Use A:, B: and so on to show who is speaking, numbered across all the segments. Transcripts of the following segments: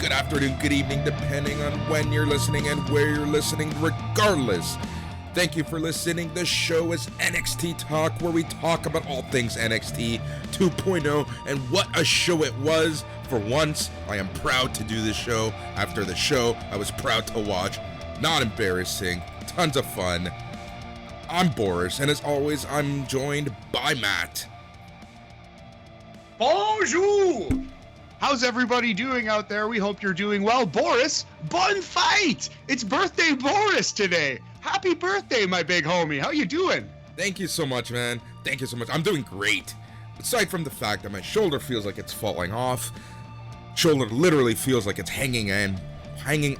A: good afternoon, good evening, depending on when you're listening and where you're listening, regardless. Thank you for listening. The show is NXT Talk, where we talk about all things NXT 2.0, and what a show it was. For once, I am proud to do this show. After the show, I was proud to watch. Not embarrassing. Tons of fun. I'm Boris, and as always, I'm joined by Matt.
B: Bonjour! How's everybody doing out there? We hope you're doing well. Boris, bon fight! It's birthday Boris today. Happy birthday, my big homie. How you doing?
A: Thank you so much, man. Thank you so much. I'm doing great. Aside from the fact that my shoulder feels like it's falling off, shoulder literally feels like it's hanging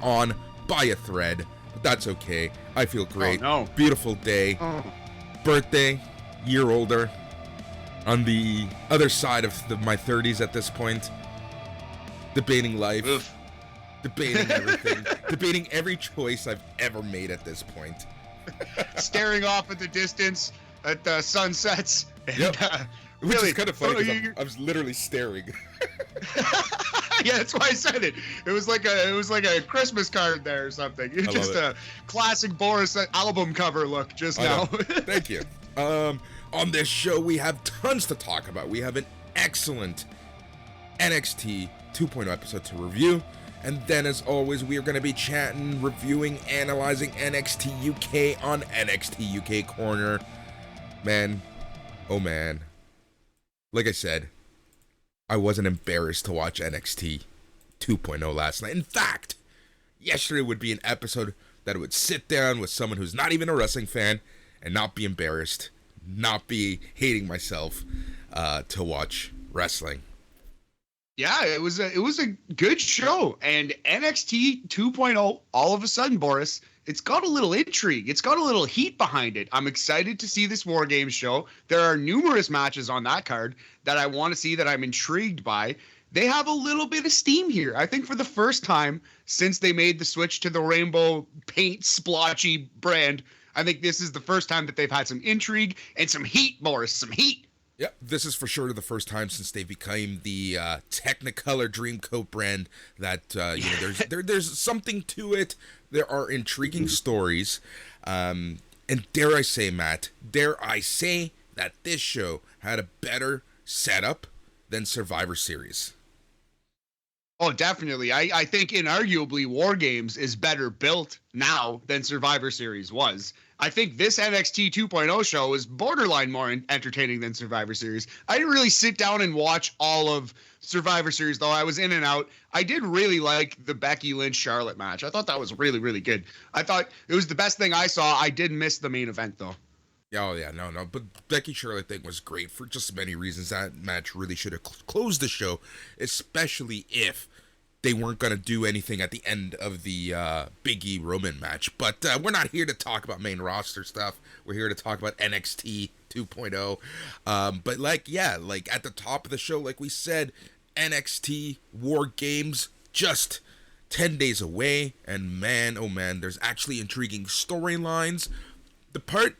A: on by a thread. But that's okay. I feel great.
B: Oh, no.
A: Beautiful day. Birthday, year older. On the other side of my 30s at this point. Debating life.
B: Oof.
A: Debating everything. Debating every choice I've ever made at this point.
B: Staring off at the distance at the sunsets. And,
A: Yep. Which
B: really,
A: is kind of funny because I was literally staring.
B: Yeah, that's why I said it. It was like a Christmas card there or something. It's just a classic Boris album cover look just now.
A: Thank you. On this show, we have tons to talk about. We have an excellent NXT 2.0 episode to review. And then, as always, we are going to be chatting, reviewing, analyzing NXT UK on NXT UK Corner. Man, oh man. Like I said, I wasn't embarrassed to watch NXT 2.0 last night. In fact, yesterday would be an episode that I would sit down with someone who's not even a wrestling fan and not be embarrassed, not be hating myself to watch wrestling.
B: Yeah, it was a good show, and NXT 2.0, all of a sudden, Boris, it's got a little intrigue. It's got a little heat behind it. I'm excited to see this War Games show. There are numerous matches on that card that I want to see, that I'm intrigued by. They have a little bit of steam here. I think for the first time since they made the switch to the rainbow paint splotchy brand, I think this is the first time that they've had some intrigue and some heat, Boris, some heat.
A: Yep, this is for sure the first time since they became the Technicolor Dreamcoat brand that there's something to it. There are intriguing stories, and dare I say, Matt, that this show had a better setup than Survivor Series.
B: Oh, definitely. I think inarguably War Games is better built now than Survivor Series was. I think this NXT 2.0 show is borderline more entertaining than Survivor Series. I didn't really sit down and watch all of Survivor Series, though. I was in and out. I did really like the Becky Lynch-Charlotte match. I thought that was really, really good. I thought it was the best thing I saw. I did miss the main event, though.
A: Oh, yeah, no. But Becky Charlotte thing was great for just many reasons. That match really should have closed the show, especially if they weren't going to do anything at the end of the Big E Roman match. But we're not here to talk about main roster stuff. We're here to talk about NXT 2.0. But at the top of the show, like we said, NXT War Games just 10 days away. And man, oh man, there's actually intriguing storylines. The part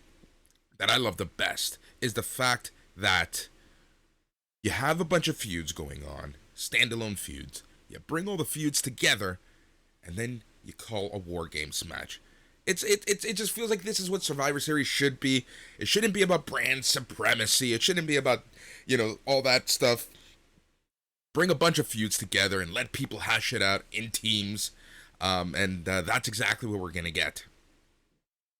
A: that I love the best is the fact that you have a bunch of feuds going on, standalone feuds. You bring all the feuds together, and then you call a War Games match. It just feels like this is what Survivor Series should be. It shouldn't be about brand supremacy. It shouldn't be about, all that stuff. Bring a bunch of feuds together and let people hash it out in teams, and that's exactly what we're gonna get.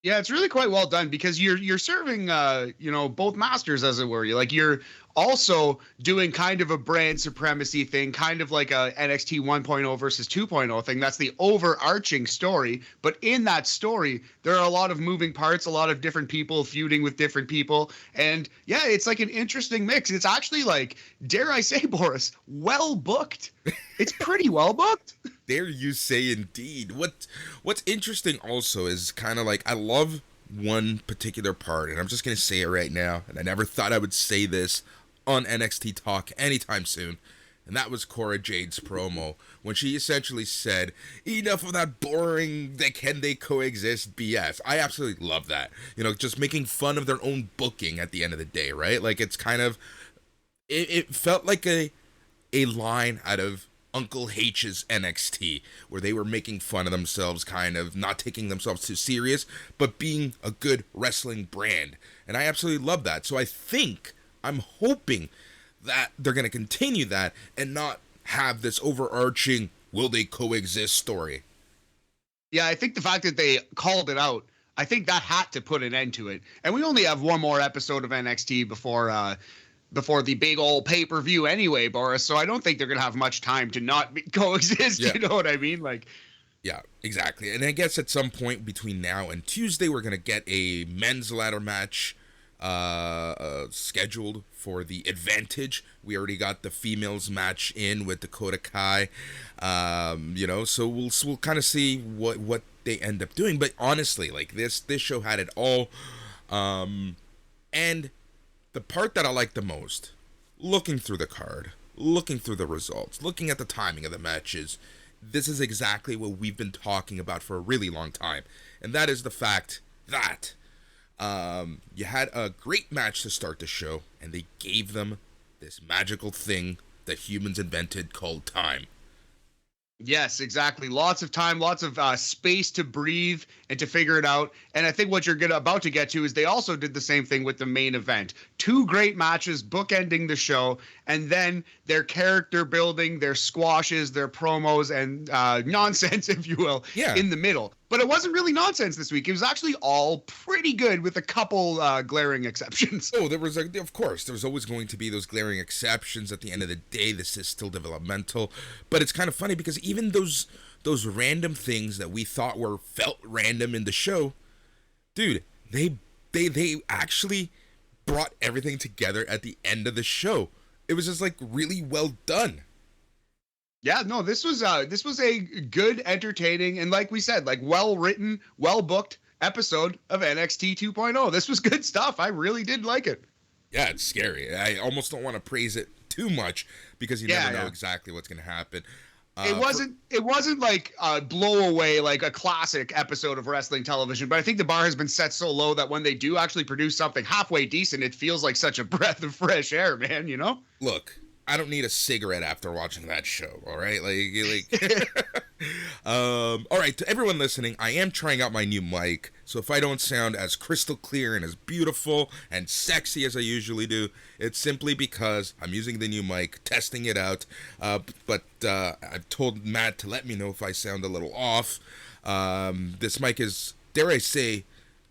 B: Yeah, it's really quite well done because you're serving both masters, as it were. You're also doing kind of a brand supremacy thing, kind of like a NXT 1.0 versus 2.0 thing. That's the overarching story. But in that story, there are a lot of moving parts, a lot of different people feuding with different people. And yeah, it's like an interesting mix. It's actually, like, dare I say, Boris, well booked. It's pretty well booked.
A: Dare you say indeed. What's interesting also is kind of like, I love one particular part, and I'm just going to say it right now, and I never thought I would say this on NXT Talk anytime soon, and that was Cora Jade's promo, when she essentially said, enough of that boring, can they coexist BS. I absolutely love that. Just making fun of their own booking at the end of the day, right? Like, it's kind of, it felt like a line out of Uncle H's NXT, where they were making fun of themselves, kind of not taking themselves too serious, but being a good wrestling brand. And I absolutely love that. So I'm hoping that they're going to continue that and not have this overarching will they coexist story.
B: Yeah, I think the fact that they called it out, I think that had to put an end to it. And we only have one more episode of NXT before the big old pay-per-view anyway, Boris. So I don't think they're going to have much time to not coexist. Yeah. You know what I mean? Like,
A: yeah, exactly. And I guess at some point between now and Tuesday, we're going to get a men's ladder match scheduled for the Advantage. We already got the females match in with Dakota Kai. So we'll kind of see what they end up doing. But honestly, like this show had it all. And the part that I like the most, looking through the card, looking through the results, looking at the timing of the matches, this is exactly what we've been talking about for a really long time. And that is the fact that you had a great match to start the show, and they gave them this magical thing that humans invented called time.
B: Yes, exactly. Lots of time, lots of space to breathe and to figure it out. And I think what you're about to get to is they also did the same thing with the main event. 2 great matches bookending the show, and then their character building, their squashes, their promos, and nonsense, if you will, in the middle. But it wasn't really nonsense this week. It was actually all pretty good with a couple glaring exceptions.
A: Oh, of course, there's always going to be those glaring exceptions. At the end of the day, this is still developmental. But it's kind of funny because even those random things that we thought felt random in the show, dude, they actually brought everything together at the end of the show. It was just like really well done.
B: Yeah, no, this was a good, entertaining, and like we said, like well written, well booked episode of NXT 2.0. This was good stuff. I really did like it.
A: Yeah, it's scary. I almost don't want to praise it too much because you never know exactly what's going to happen.
B: It wasn't like blow away like a classic episode of wrestling television, but I think the bar has been set so low that when they do actually produce something halfway decent, it feels like such a breath of fresh air, man, you know?
A: Look, I don't need a cigarette after watching that show, all right? All right, to everyone listening, I am trying out my new mic, so if I don't sound as crystal clear and as beautiful and sexy as I usually do, it's simply because I'm using the new mic, testing it out, but I've told Matt to let me know if I sound a little off. This mic is, dare I say,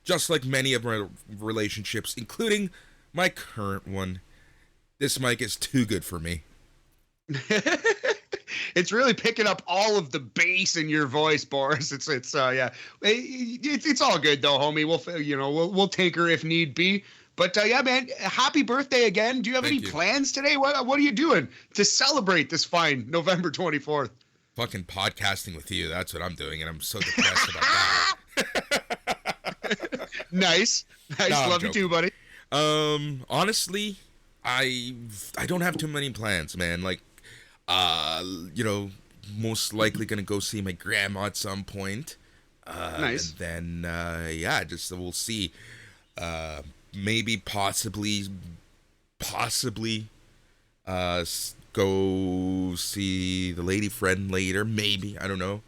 A: just like many of my relationships, including my current one, this mic is too good for me.
B: It's really picking up all of the bass in your voice, Boris. It's all good though, homie. We'll tinker if need be. But yeah, man, happy birthday again. Do you have any plans today? What are you doing to celebrate this fine November 24th?
A: Fucking podcasting with you. That's what I'm doing, and I'm so depressed about that.
B: Nice. No, love you too, buddy.
A: Honestly, I don't have too many plans, man. Like, most likely gonna go see my grandma at some point.
B: Nice.
A: And then, we'll see. Maybe possibly, go see the lady friend later. Maybe, I don't know.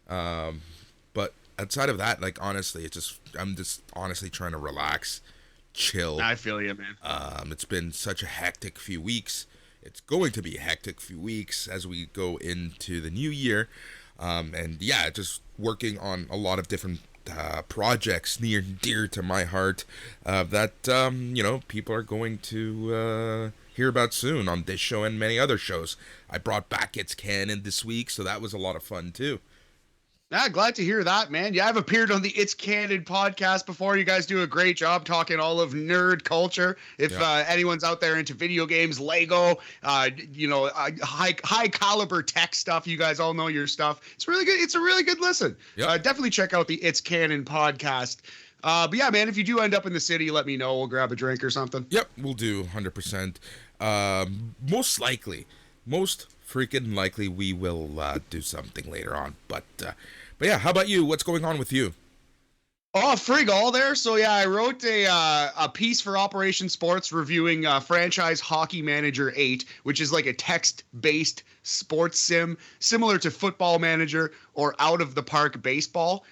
A: But outside of that, like, honestly, I'm just honestly trying to relax, chill.
B: I feel you, man.
A: It's been such a hectic few weeks. It's going to be a hectic few weeks as we go into the new year. Just working on a lot of different projects near and dear to my heart that people are going to hear about soon on this show and many other shows. I brought back It's Canon this week, so that was a lot of fun too.
B: Yeah, glad to hear that, man. Yeah, I've appeared on the It's Canon podcast before. You guys do a great job talking all of nerd culture. If anyone's out there into video games, Lego, high caliber tech stuff, you guys all know your stuff. It's really good. It's a really good listen. Yep. Definitely check out the It's Canon podcast. But yeah, man, if you do end up in the city, let me know. We'll grab a drink or something.
A: Yep, we'll do 100%. Most freaking likely, we will do something later on. But yeah, how about you? What's going on with you?
B: Oh, frig, all there. So yeah, I wrote a piece for Operation Sports reviewing Franchise Hockey Manager 8, which is like a text-based sports sim similar to Football Manager or Out of the Park Baseball.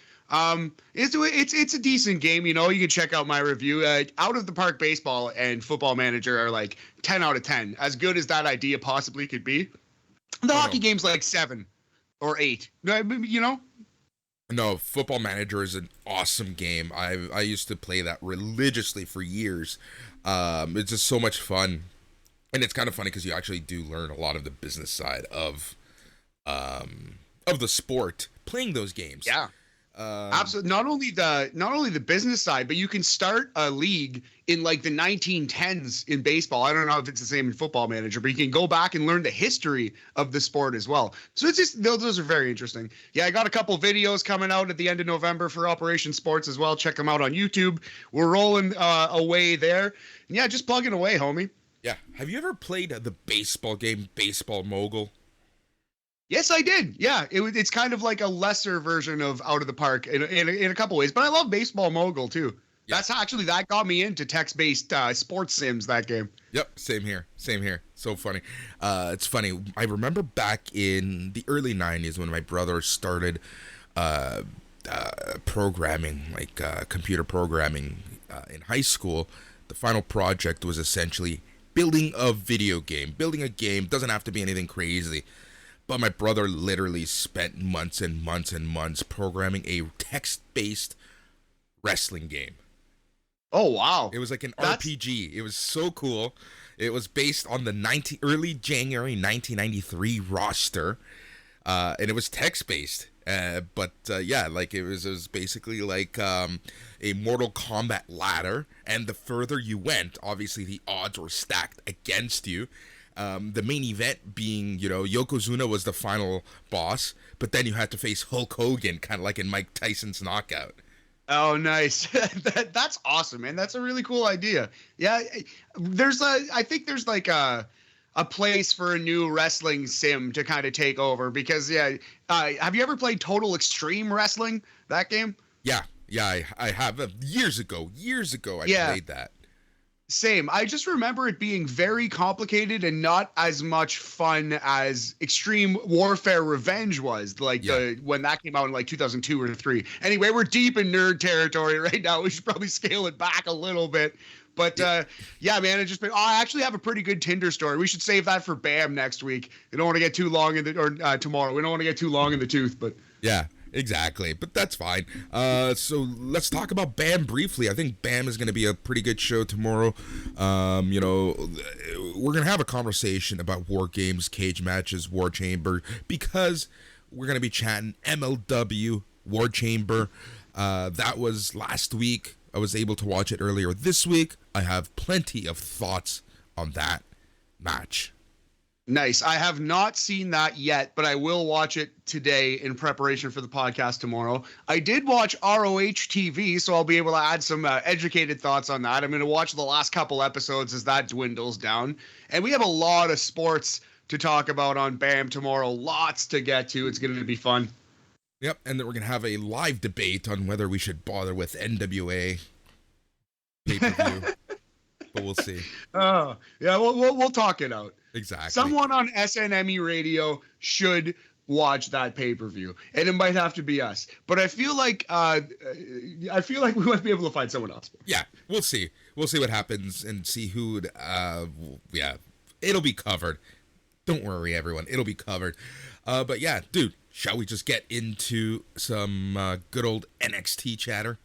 B: It's a decent game. You know, you can check out my review. Out of the Park Baseball and Football Manager are like 10 out of 10, as good as that idea possibly could be. The hockey game's like 7 or 8. You know.
A: No, Football Manager is an awesome game. I used to play that religiously for years. It's just so much fun, and it's kind of funny because you actually do learn a lot of the business side of the sport playing those games.
B: Yeah. Absolutely. Not only the business side, but you can start a league in like the 1910s in baseball. I don't know if it's the same in Football Manager, but you can go back and learn the history of the sport as well. So it's just those are very interesting. Yeah, I got a couple videos coming out at the end of November for Operation Sports as well. Check them out on YouTube. We're rolling away there. And yeah, just plugging away, homie.
A: Yeah. Have you ever played the baseball game, Baseball Mogul?
B: Yes, I did. Yeah, it's kind of like a lesser version of Out of the Park in a couple ways, but I love Baseball Mogul too. Yeah. That got me into text-based sports sims, that game.
A: Yep, same here. So funny. It's funny. I remember back in the early 90s when my brother started programming, like computer programming in high school. The final project was essentially building a video game. Building a game doesn't have to be anything crazy. But my brother literally spent months and months and months programming a text-based wrestling game.
B: Oh, wow.
A: It was like an RPG. It was so cool. It was based on the early January 1993 roster, and it was text-based. Yeah, like it was basically like a Mortal Kombat ladder, and the further you went, obviously the odds were stacked against you. The main event being, Yokozuna was the final boss, but then you had to face Hulk Hogan, kind of like in Mike Tyson's Knockout.
B: Oh, nice. That's awesome, man. That's a really cool idea. Yeah, I think there's like a place for a new wrestling sim to kind of take over because, yeah, have you ever played Total Extreme Wrestling, that game?
A: Yeah, I have. Years ago, I played that.
B: Same. I just remember it being very complicated and not as much fun as Extreme Warfare Revenge was, when that came out in like 2002 or 3. Anyway, we're deep in nerd territory right now. We should probably scale it back a little bit. But yeah, man, I actually have a pretty good Tinder story. We should save that for BAM next week. We don't want to get too long tomorrow. We don't want to get too long in the tooth, but
A: yeah. Exactly, but that's fine. So let's talk about BAM briefly. I think BAM is going to be a pretty good show tomorrow. We're going to have a conversation about War Games, Cage Matches, War Chamber, because we're going to be chatting MLW, War Chamber. That was last week. I was able to watch it earlier this week. I have plenty of thoughts on that match.
B: Nice. I have not seen that yet, but I will watch it today in preparation for the podcast tomorrow. I did watch ROH TV, so I'll be able to add some educated thoughts on that. I'm going to watch the last couple episodes as that dwindles down. And we have a lot of sports to talk about on BAM tomorrow. Lots to get to. It's going to be fun.
A: Yep, and then we're going to have a live debate on whether we should bother with NWA pay-per-view. But we'll see.
B: Oh, yeah, we'll talk it out.
A: Exactly.
B: Someone on SNME radio should watch that pay-per-view, and it might have to be us. But I feel like we might be able to find someone else.
A: Yeah, we'll see. We'll see what happens and see who. Yeah, it'll be covered. Don't worry, everyone. It'll be covered. But yeah, dude, shall we just get into some good old NXT chatter?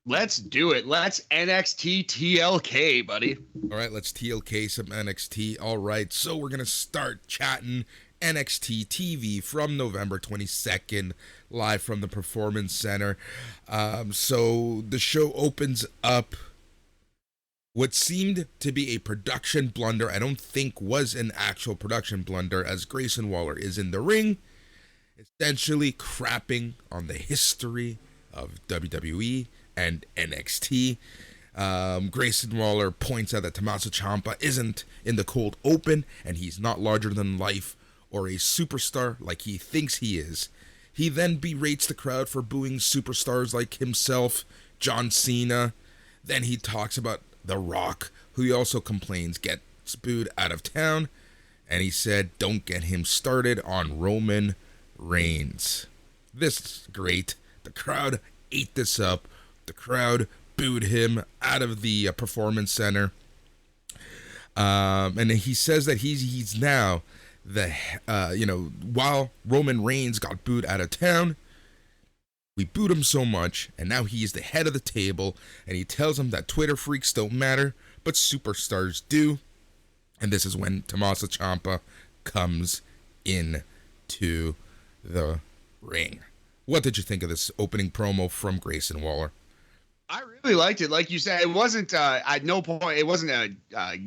B: Let's do it. Let's NXT TLK, buddy.
A: All right, let's TLK some NXT. All right, so we're going to start chatting NXT TV from November 22nd, live from the Performance Center. So the show opens up what seemed to be a production blunder. I don't think was an actual production blunder, as Grayson Waller is in the ring, essentially crapping on the history of WWE and NXT. Grayson Waller points out that Tommaso Ciampa isn't in the cold open, and he's not larger than life or a superstar like he thinks he is. He then berates the crowd for booing superstars like himself, John Cena. Then he talks about The Rock, who he also complains gets booed out of town. And he said, don't get him started on Roman Reigns. This is great. The crowd ate this up. The crowd booed him out of the performance center. And he says that he's now while Roman Reigns got booed out of town, we booed him so much, and now he's the head of the table, and he tells him that Twitter freaks don't matter, but superstars do. And this is when Tommaso Ciampa comes in to the ring. What did you think of this opening promo from Grayson Waller?
B: I really liked it. Like you said, it wasn't at no point, it wasn't a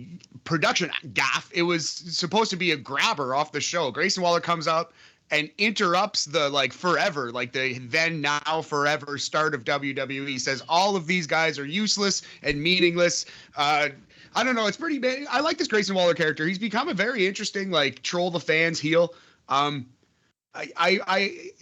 B: production gaffe. It was supposed to be a grabber off the show. Grayson Waller comes up and interrupts the forever, the then, now, forever start of WWE. Says all of these guys are useless and meaningless. I don't know. It's pretty bad. I like this Grayson Waller character. He's become a very interesting, troll the fans heel.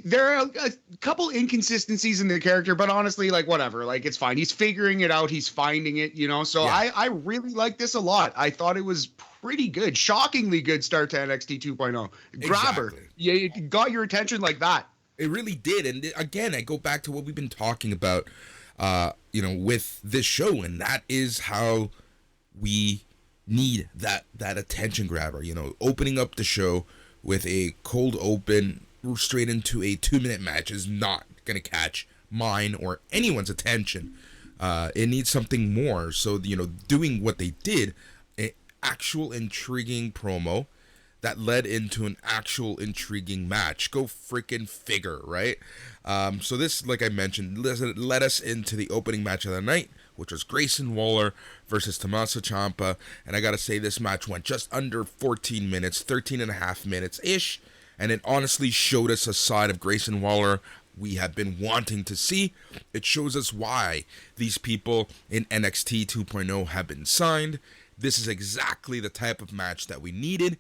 B: There are a couple inconsistencies in the character, but honestly, whatever, it's fine. He's figuring it out. He's finding it, So yeah. I really like this a lot. I thought it was pretty good, shockingly good start to NXT 2.0. Grabber.
A: Exactly.
B: Yeah, it got your attention like that.
A: It really did. And again, I go back to what we've been talking about, with this show, and that is how we need that attention grabber, opening up the show with a cold open straight into a 2-minute match is not going to catch mine or anyone's attention. It needs something more. So, doing what they did, an actual intriguing promo that led into an actual intriguing match. Go freaking figure, right? So this, like I mentioned, led us into the opening match of the night, which was Grayson Waller versus Tommaso Ciampa. And I got to say, this match went just under 14 minutes, 13 and a half minutes-ish. And it honestly showed us a side of Grayson Waller we have been wanting to see. It shows us why these people in NXT 2.0 have been signed. This is exactly the type of match that we needed.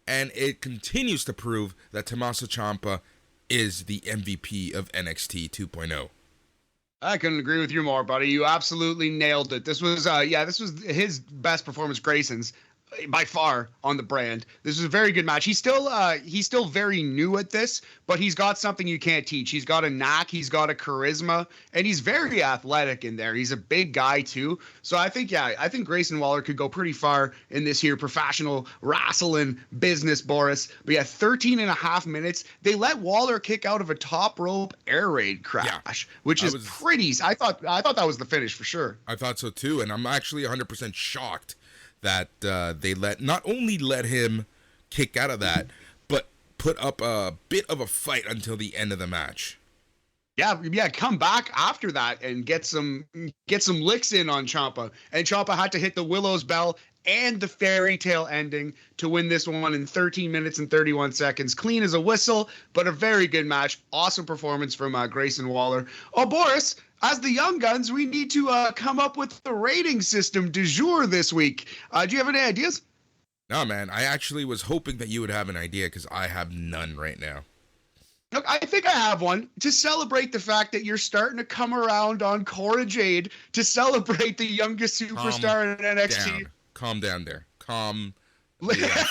A: And it continues to prove that Tommaso Ciampa is the MVP of NXT 2.0.
B: I couldn't agree with you more, buddy. You absolutely nailed it. This was his best performance, Grayson's, by far, on the brand. This is a very good match. He's still very new at this, but he's got something you can't teach. He's got a knack, he's got a charisma, and he's very athletic in there. He's a big guy too. So I think Grayson Waller could go pretty far in this here professional wrestling business, Boris. But 13 and a half minutes. They let Waller kick out of a top rope air raid crash, which is pretty. I thought that was the finish for sure.
A: I thought so too, and I'm actually 100% shocked that they not only let him kick out of that, but put up a bit of a fight until the end of the match.
B: Yeah, come back after that and get some licks in on Ciampa. And Ciampa had to hit the Willow's Bell and the fairy tale ending to win this one in 13 minutes and 31 seconds. Clean as a whistle, but a very good match. Awesome performance from Grayson Waller. Oh, Boris, as the Young Guns, we need to come up with the rating system du jour this week. Do you have any ideas?
A: No, man. I actually was hoping that you would have an idea because I have none right now.
B: Look, I think I have one to celebrate the fact that you're starting to come around on Cora Jade, to celebrate the youngest superstar in NXT.
A: Calm down there. Calm down there.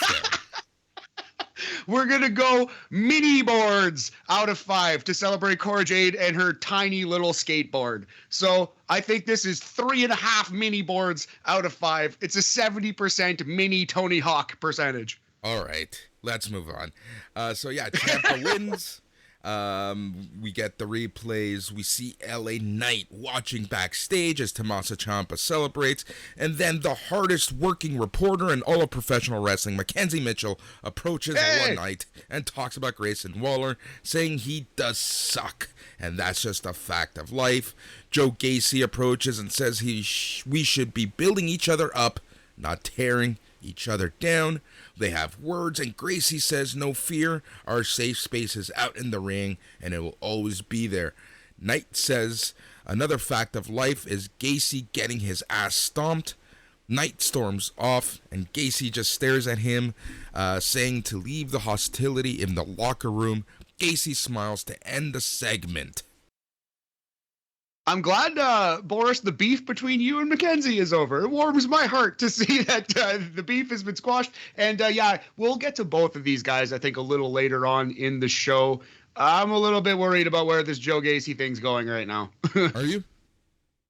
B: We're going to go mini boards out of 5 to celebrate Cora Jade and her tiny little skateboard. So I think this is 3.5 mini boards out of 5. It's a 70% mini Tony Hawk percentage.
A: All right, let's move on. Ciampa wins. We get the replays. We see LA Knight watching backstage as Tommaso Ciampa celebrates, and then the hardest working reporter in all of professional wrestling, Mackenzie Mitchell, approaches one night and talks about Grayson Waller, saying he does suck, and that's just a fact of life. Joe Gacy approaches and says we should be building each other up, not tearing each other down. They have words, and Gracie says, no fear, our safe space is out in the ring, and it will always be there. Knight says, another fact of life is Gacy getting his ass stomped. Knight storms off, and Gacy just stares at him, saying to leave the hostility in the locker room. Gacy smiles to end the segment.
B: I'm glad, Boris, the beef between you and Mackenzie is over. It warms my heart to see that the beef has been squashed. And yeah, we'll get to both of these guys, I think, a little later on in the show. I'm a little bit worried about where this Joe Gacy thing's going right now.
A: Are you?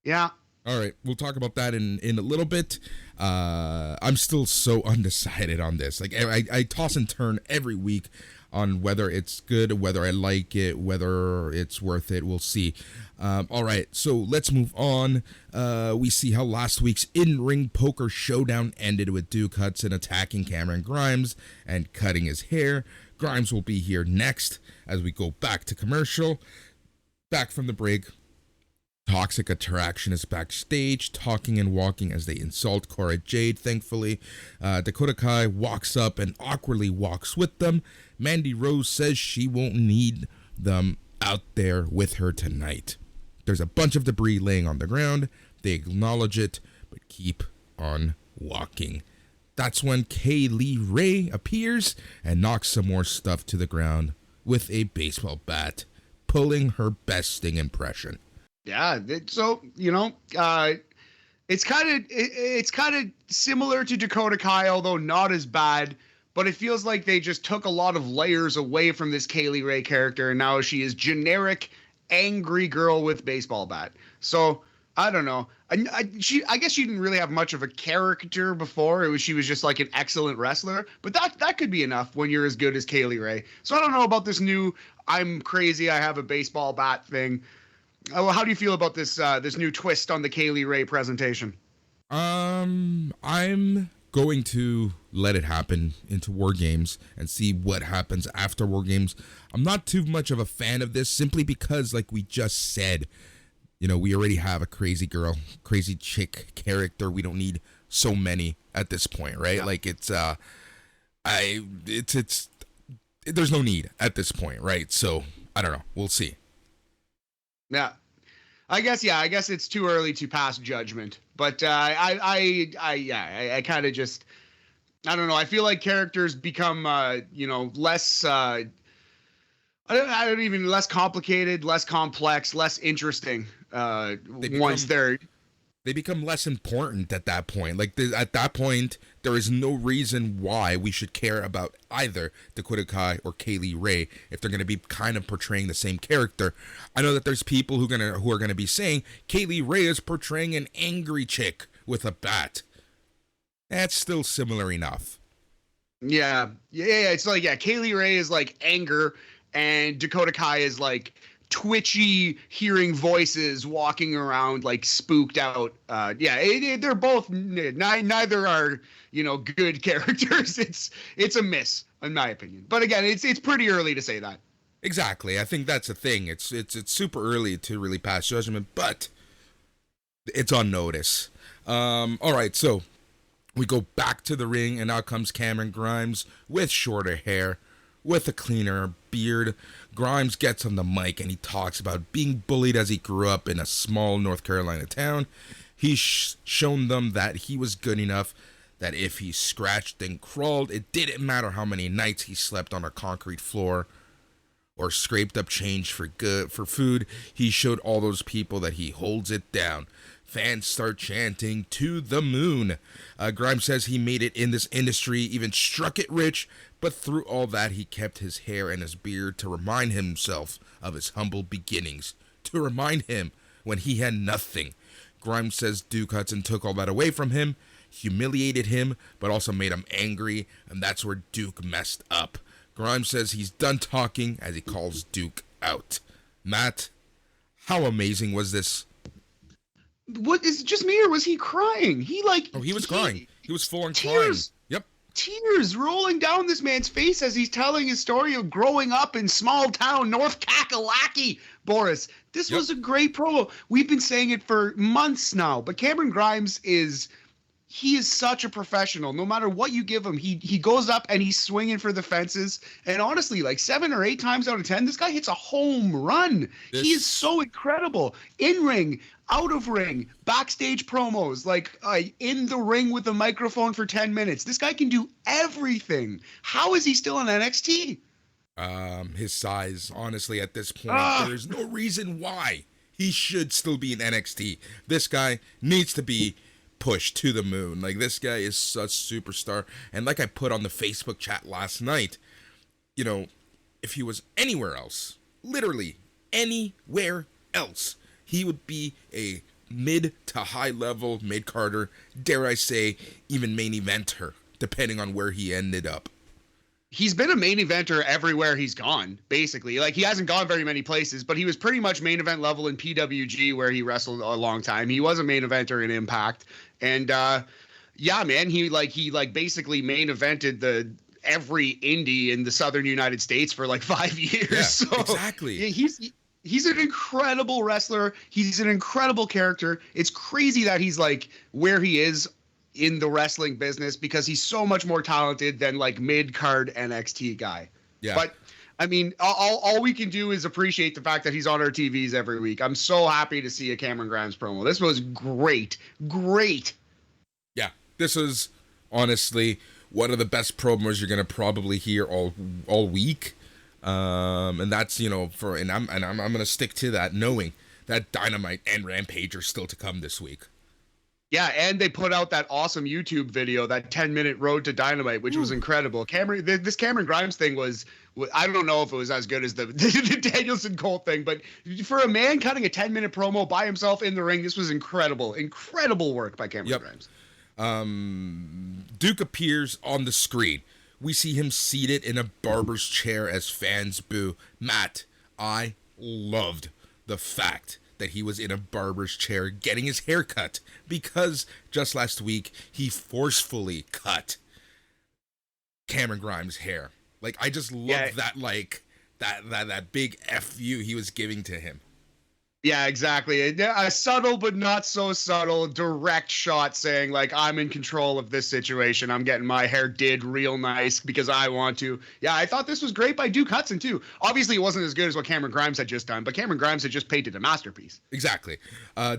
B: Yeah.
A: All right, we'll talk about that in a little bit. I'm still so undecided on this. Like, I toss and turn every week on whether it's good, whether I like it, whether it's worth it. We'll see. All right, so let's move on. We see how last week's in-ring poker showdown ended with Duke Hudson attacking Cameron Grimes and cutting his hair. Grimes will be here next as we go back to commercial. Back from the break. Toxic Attraction is backstage, talking and walking as they insult Cora Jade, thankfully. Dakota Kai walks up and awkwardly walks with them. Mandy Rose says she won't need them out there with her tonight. There's a bunch of debris laying on the ground. They acknowledge it, but keep on walking. That's when Kay Lee Ray appears and knocks some more stuff to the ground with a baseball bat, pulling her best Sting impression.
B: Yeah, so it's kind of similar to Dakota Kai, although not as bad. But it feels like they just took a lot of layers away from this Kaylee Ray character, and now she is generic angry girl with baseball bat. So I don't know. I guess she didn't really have much of a character before. She was just like an excellent wrestler. But that could be enough when you're as good as Kaylee Ray. So I don't know about this new I'm crazy, I have a baseball bat thing. How do you feel about this new twist on the Kaylee Ray presentation?
A: I'm going to let it happen into War Games and see what happens after War Games. I'm not too much of a fan of this simply because, like we just said, we already have a crazy girl, crazy chick character. We don't need so many at this point, right? Yeah. Like it's there's no need at this point, right? So I don't know. We'll see.
B: Yeah, I guess it's too early to pass judgment, but I kind of just, I don't know. I feel like characters become, less, less complicated, less complex, less interesting. They
A: become less important at that point. Like at that point, there is no reason why we should care about either Dakota Kai or Kaylee Ray if they're going to be kind of portraying the same character. I know that there's people who are going to be saying Kaylee Ray is portraying an angry chick with a bat. That's still similar enough.
B: Yeah. It's like, Kaylee Ray is like anger, and Dakota Kai is like twitchy, hearing voices, walking around like spooked out. They're both, neither are good characters. It's a miss in my opinion. But again, it's pretty early to say that.
A: Exactly. I think that's the thing. It's super early to really pass judgment, but it's on notice. All right, so we go back to the ring, and out comes Cameron Grimes with shorter hair, with a cleaner beard. Grimes gets on the mic and he talks about being bullied as he grew up in a small North Carolina town. He's shown them that he was good enough, that if he scratched and crawled, it didn't matter how many nights he slept on a concrete floor or scraped up change for food. He showed all those people that he holds it down. Fans start chanting to the moon. Grimes says he made it in this industry, even struck it rich, but through all that, he kept his hair and his beard to remind himself of his humble beginnings, to remind him when he had nothing. Grimes says Duke Hudson took all that away from him, humiliated him, but also made him angry, and that's where Duke messed up. Grimes says he's done talking as he calls Duke out. Matt, how amazing was this?
B: What, is it just me or was he crying? He was
A: crying. He was full on crying. Yep.
B: Tears rolling down this man's face as he's telling his story of growing up in small town North Kakalaki. Boris, this was a great promo. We've been saying it for months now, but Cameron Grimes is such a professional. No matter what you give him, he goes up and he's swinging for the fences. And honestly, like 7 or 8 times out of 10, this guy hits a home run. He is so incredible. In ring, out of ring, backstage promos, like in the ring with the microphone for 10 minutes. This guy can do everything. How is he still in NXT?
A: His size, honestly, at this point,
B: Ah,
A: there's no reason why he should still be in NXT. This guy needs to be pushed to the moon. Like, this guy is such superstar. And like I put on the Facebook chat last night, you know, if he was anywhere else, literally anywhere else, he would be a mid to high level mid carder, dare I say, even main eventer, depending on where he ended up.
B: he's been a main eventer everywhere he's gone, basically. Like, he hasn't gone very many places, but he was pretty much main event level in PWG, where he wrestled a long time. He was a main eventer in Impact. And yeah, man, he basically main evented every indie in the southern United States for like 5 years.
A: Yeah,
B: So
A: exactly.
B: he's an incredible wrestler. He's an incredible character. It's crazy that he's like where he is in the wrestling business, because he's so much more talented than like mid-card NXT guy.
A: Yeah.
B: But I mean, all we can do is appreciate the fact that he's on our TVs every week. I'm so happy to see a Cameron Grimes promo. This was great. Great.
A: Yeah, this is honestly one of the best promos you're gonna probably hear all week, and that's I'm gonna stick to that, knowing that Dynamite and Rampage are still to come this week.
B: Yeah, and they put out that awesome YouTube video, that 10-minute Road to Dynamite, which was incredible. This Cameron Grimes thing was, I don't know if it was as good as the Danielson Colt thing, but for a man cutting a 10-minute promo by himself in the ring, this was incredible. Incredible work by Cameron Grimes.
A: Duke appears on the screen. We see him seated in a barber's chair as fans boo. Matt, I loved the fact that he was in a barber's chair getting his hair cut, because just last week he forcefully cut Cameron Grimes' hair. Like, I just love that, like that big FU he was giving to him.
B: Yeah, exactly. A subtle but not so subtle direct shot saying, like, I'm in control of this situation. I'm getting my hair did real nice because I want to. Yeah, I thought this was great by Duke Hudson, too. Obviously, it wasn't as good as what Cameron Grimes had just done, but Cameron Grimes had just painted a masterpiece.
A: Exactly.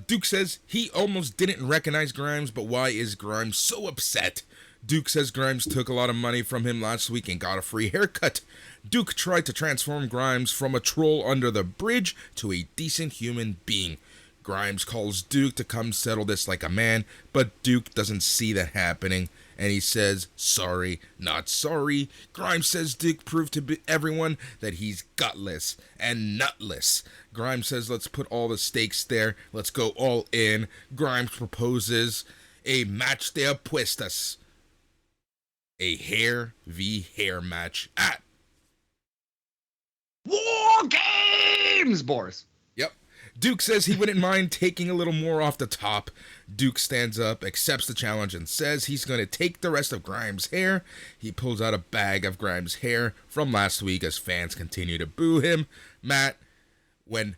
A: Duke says he almost didn't recognize Grimes, but why is Grimes so upset? Duke says Grimes took a lot of money from him last week and got a free haircut. Duke tried to transform Grimes from a troll under the bridge to a decent human being. Grimes calls Duke to come settle this like a man, but Duke doesn't see that happening, and he says, sorry, not sorry. Grimes says Duke proved to everyone that he's gutless and nutless. Grimes says, let's put all the stakes there, let's go all in. Grimes proposes a match de apuestas, a hair v hair match at
B: War Games, Boris.
A: Yep. Duke says he wouldn't mind taking a little more off the top. Duke stands up, accepts the challenge, and says he's going to take the rest of Grimes' hair. He pulls out a bag of Grimes' hair from last week as fans continue to boo him. Matt, when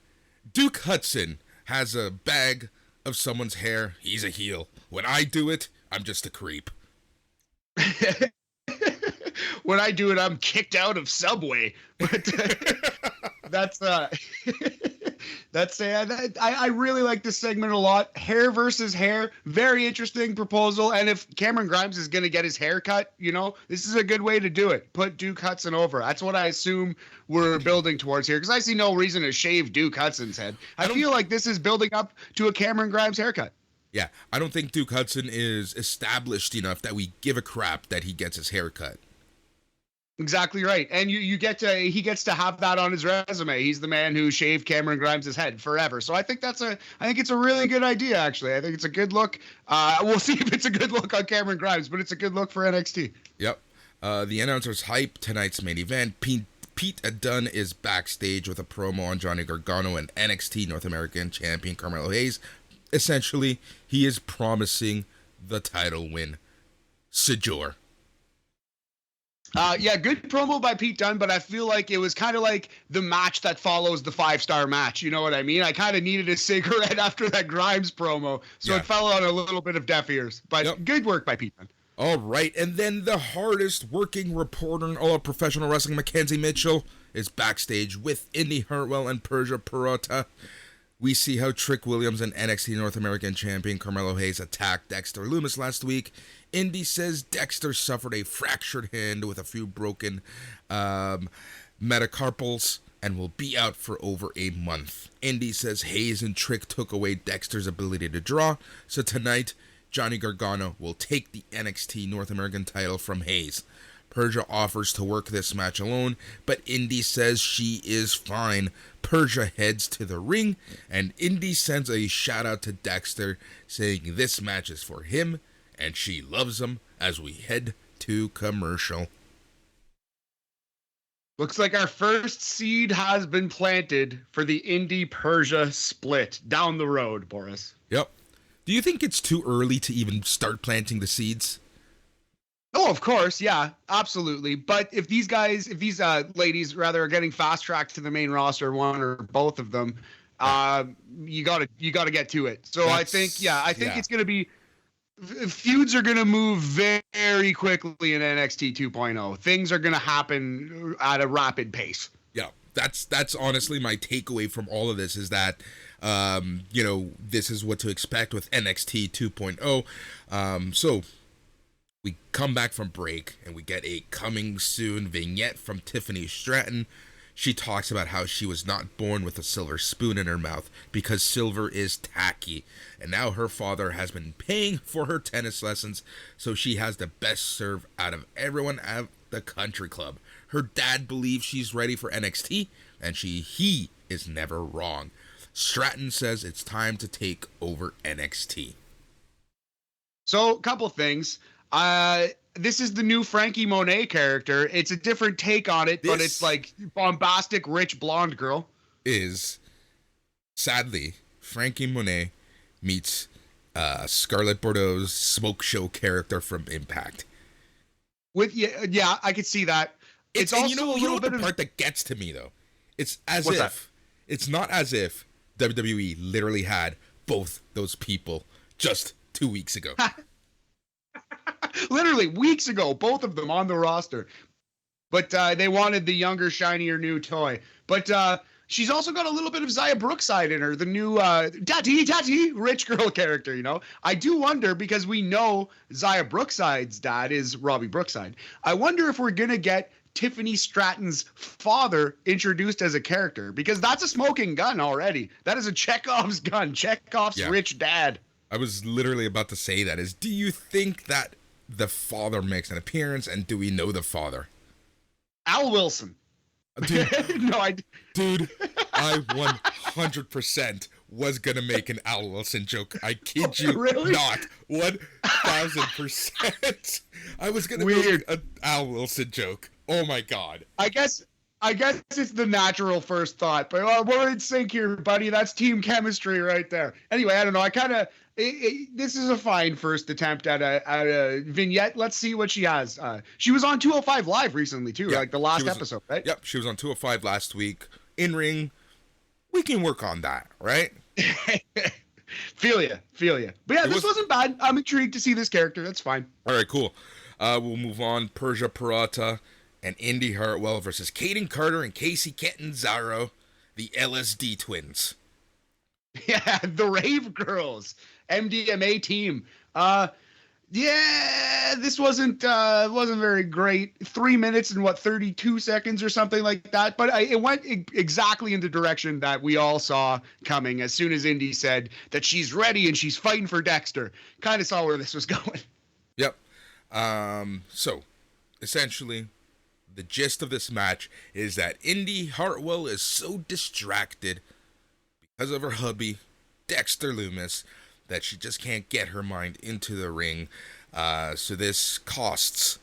A: Duke Hudson has a bag of someone's hair, he's a heel. When I do it, I'm just a creep.
B: When I do it, I'm kicked out of Subway. But that's I really like this segment a lot. Hair versus hair, very interesting proposal. And if Cameron Grimes is gonna get his hair cut, this is a good way to do it. Put Duke Hudson over. That's what I assume we're building towards here, because I see no reason to shave Duke Hudson's head. I feel like this is building up to a Cameron Grimes haircut.
A: Yeah, I don't think Duke Hudson is established enough that we give a crap that he gets his hair cut.
B: Exactly right. And he gets to have that on his resume. He's the man who shaved Cameron Grimes' head forever. So I think it's a really good idea, actually. I think it's a good look. We'll see if it's a good look on Cameron Grimes, but it's a good look for NXT.
A: Yep. The announcer's hype tonight's main event. Pete Dunne is backstage with a promo on Johnny Gargano and NXT North American champion Carmelo Hayes. Essentially, he is promising the title win. Sejor.
B: Yeah, good promo by Pete Dunne, but I feel like it was kind of like the match that follows the 5-star match. You know what I mean? I kind of needed a cigarette after that Grimes promo, so It fell on a little bit of deaf ears. But Good work by Pete Dunne.
A: All right, and then the hardest working reporter in all of professional wrestling, Mackenzie Mitchell, is backstage with Indy Hartwell and Persia Pirotta. We see how Trick Williams and NXT North American champion Carmelo Hayes attacked Dexter Lumis last week. Indy says Dexter suffered a fractured hand with a few broken metacarpals and will be out for over a month. Indy says Hayes and Trick took away Dexter's ability to draw, so tonight Johnny Gargano will take the NXT North American title from Hayes. Persia offers to work this match alone, but Indy says she is fine. Persia heads to the ring, and Indy sends a shout out to Dexter, saying this match is for him, and she loves him, as we head to commercial.
B: Looks like our first seed has been planted for the Indy Persia split down the road, Boris.
A: Yep. Do you think it's too early to even start planting the seeds?
B: Oh, of course, yeah, absolutely. But if these ladies rather are getting fast tracked to the main roster, one or both of them, you gotta get to it. So I think it's gonna be feuds are gonna move very quickly in NXT 2.0. Things are gonna happen at a rapid pace.
A: Yeah, that's honestly my takeaway from all of this is that this is what to expect with NXT 2.0. So we come back from break and we get a coming soon vignette from Tiffany Stratton. She talks about how she was not born with a silver spoon in her mouth because silver is tacky. And now her father has been paying for her tennis lessons, so she has the best serve out of everyone at the country club. Her dad believes she's ready for NXT, and he is never wrong. Stratton says it's time to take over NXT.
B: So, a couple things. This is the new Frankie Monet character. It's a different take on it, but it's like bombastic, rich, blonde girl.
A: Is, sadly, Frankie Monet meets Scarlett Bordeaux's smoke show character from Impact.
B: Yeah, I could see that. It's also
A: the part that gets to me though. It's it's not as if WWE literally had both those people just 2 weeks ago.
B: Literally weeks ago, both of them on the roster. But they wanted the younger, shinier new toy. But she's also got a little bit of Xia Brookside in her, the new daddy, rich girl character, you know? I do wonder, because we know Xia Brookside's dad is Robbie Brookside. I wonder if we're going to get Tiffany Stratton's father introduced as a character, because that's a smoking gun already. That is a Chekhov's gun, Chekhov's rich dad.
A: I was literally about to say that. Do you think that the father makes an appearance, and do we know the father?
B: Al Wilson.
A: Dude,
B: no,
A: Dude, I 100% was gonna make an Al Wilson joke. I kid you
B: really?
A: not. 1000%. I was gonna make an Al Wilson joke. Oh my god.
B: I guess it's the natural first thought, but we're in sync here, buddy. That's team chemistry right there. Anyway, I don't know. This is a fine first attempt at a vignette. Let's see what she has. She was on 205 Live recently too, like the last episode, right?
A: Yep, she was on 205 last week. In ring, we can work on that, right?
B: Feel ya. But yeah, this wasn't bad. I'm intrigued to see this character. That's fine.
A: All right, cool. We'll move on. Persia Pirotta and Indy Hartwell versus Kaden Carter and Casey Catanzaro, the LSD twins.
B: Yeah, the Rave Girls, MDMA team. This wasn't very great. 3 minutes and 32 seconds or something like that. But it went exactly in the direction that we all saw coming as soon as Indy said that she's ready and she's fighting for Dexter. Kind of saw where this was going.
A: Yep. So, essentially, the gist of this match is that Indy Hartwell is so distracted because of her hubby, Dexter Lumis, that she just can't get her mind into the ring. So this costs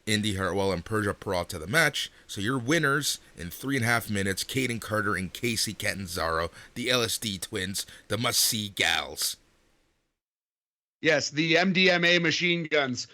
A: Indy Hartwell and Persia Pirotta the match. So your winners in 3.5 minutes, Kaden Carter and Casey Catanzaro, the LSD twins, the must-see gals.
B: Yes, the MDMA machine guns.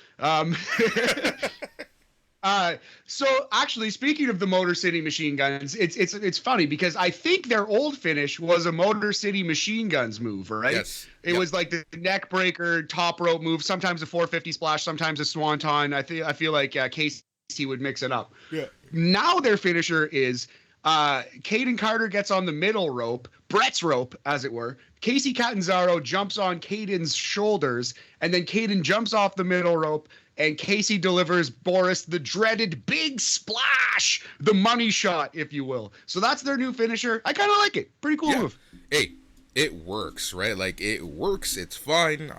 B: So actually, speaking of the Motor City Machine Guns, it's funny because I think their old finish was a Motor City Machine Guns move, right?
A: Yes.
B: It was like the neck breaker, top rope move, sometimes a 450 splash, sometimes a swanton. I feel like Casey would mix it up.
A: Yeah.
B: Now their finisher is Kaden Carter gets on the middle rope, Brett's rope, as it were. Casey Catanzaro jumps on Caden's shoulders, and then Caden jumps off the middle rope and Casey delivers Boris the dreaded big splash, the money shot, if you will. So that's their new finisher. I kind of like it. Pretty cool move.
A: Hey, it works, right? Like, it works. It's fine.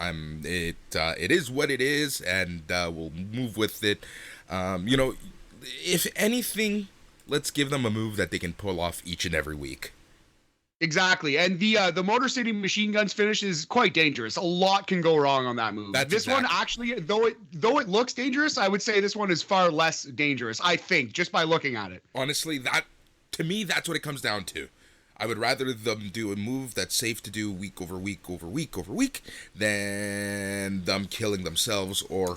A: It is what it is, and we'll move with it. If anything, let's give them a move that they can pull off each and every week.
B: Exactly, and the Motor City Machine Guns finish is quite dangerous. A lot can go wrong on that move. One actually, though it looks dangerous, I would say this one is far less dangerous. I think just by looking at it.
A: Honestly, to me, that's what it comes down to. I would rather them do a move that's safe to do week over week over week over week than them killing themselves or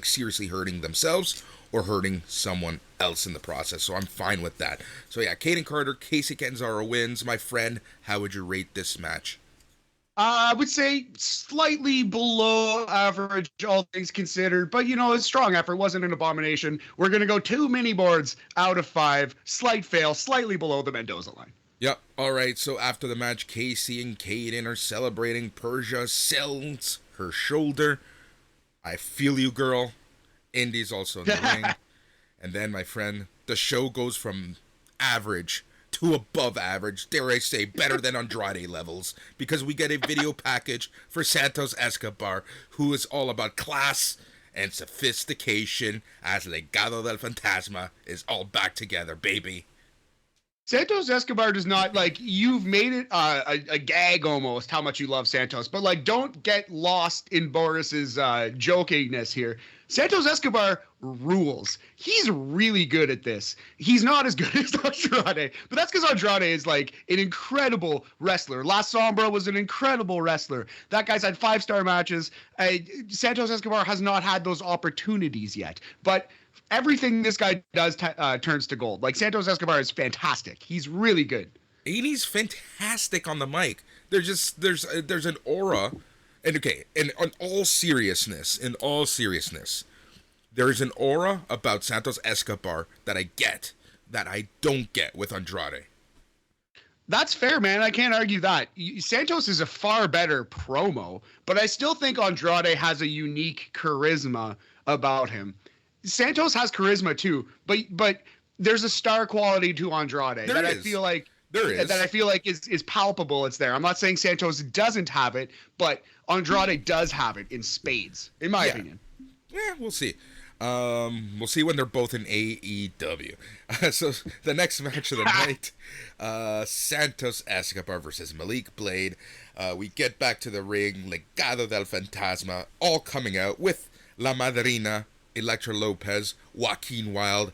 A: seriously hurting themselves or hurting someone else in the process. So I'm fine with that. So yeah, Caden Carter, Casey Catanzaro wins. My friend, how would you rate this match?
B: I would say slightly below average, all things considered. But, a strong effort. Wasn't an abomination. We're going to go 2 mini boards out of 5. Slight fail, slightly below the Mendoza line.
A: Yep. All right. So after the match, Casey and Caden are celebrating. Persia sells her shoulder. I feel you, girl. Indy's also in the ring. And then, my friend, the show goes from average to above average, dare I say, better than Andrade levels, because we get a video package for Santos Escobar, who is all about class and sophistication, as Legado del Fantasma is all back together, baby.
B: Santos Escobar does not, you've made it a gag almost how much you love Santos, but don't get lost in Boris's jokingness here. Santos Escobar rules. He's really good at this. He's not as good as Andrade, but that's because Andrade is an incredible wrestler. La Sombra was an incredible wrestler. That guy's had 5-star matches. Santos Escobar has not had those opportunities yet, but everything this guy does turns to gold. Santos Escobar is fantastic. He's really good.
A: And he's fantastic on the mic. There's an aura. And in all seriousness, there's an aura about Santos Escobar that I get that I don't get with Andrade.
B: That's fair, man. I can't argue that. Santos is a far better promo, but I still think Andrade has a unique charisma about him. Santos has charisma too, but there's a star quality to Andrade that I feel like is palpable. It's there. I'm not saying Santos doesn't have it, but Andrade does have it in spades, in my opinion.
A: Yeah, we'll see. We'll see when they're both in AEW. So the next match of the night, Santos Escobar versus Malik Blade. We get back to the ring. Legado del Fantasma all coming out with La Madrina, Elektra Lopez, Joaquin Wilde,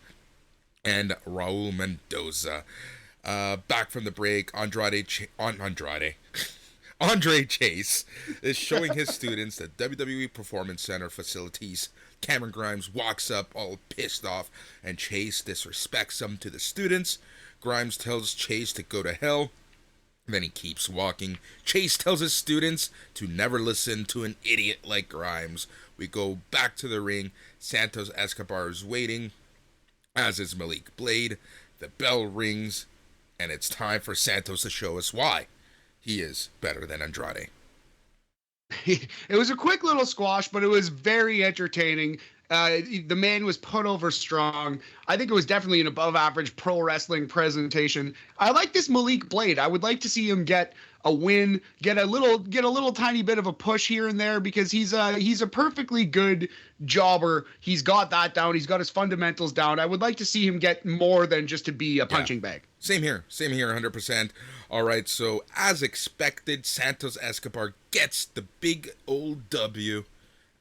A: and Raul Mendoza. Back from the break, Andre Chase is showing his students the WWE Performance Center facilities. Cameron Grimes walks up all pissed off, and Chase disrespects him to the students. Grimes tells Chase to go to hell. Then he keeps walking. Chase tells his students to never listen to an idiot like Grimes. We go back to the ring. Santos Escobar is waiting, as is Malik Blade. The bell rings, and it's time for Santos to show us why he is better than Andrade.
B: It was a quick little squash, but it was very entertaining. The man was put over strong. I think it was definitely an above average pro wrestling presentation. I like this Malik Blade. I would like to see him get a win, get a little tiny bit of a push here and there, because he's a perfectly good jobber. He's got that down. He's got his fundamentals down. I would like to see him get more than just to be a punching bag. Same here,
A: 100%. All right, so as expected, Santos Escobar gets the big old W